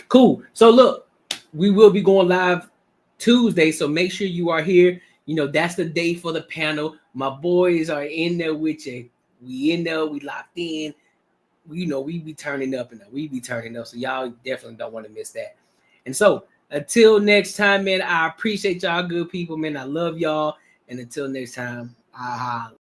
Cool. So look, we will be going live Tuesday. So make sure you are here. You know, that's the day for the panel. My boys are in there with you. We in there, we locked in. We be turning up and we be turning up. So y'all definitely don't want to miss that. And so until next time, man, I appreciate y'all good people, man. I love y'all. And until next time, I holla.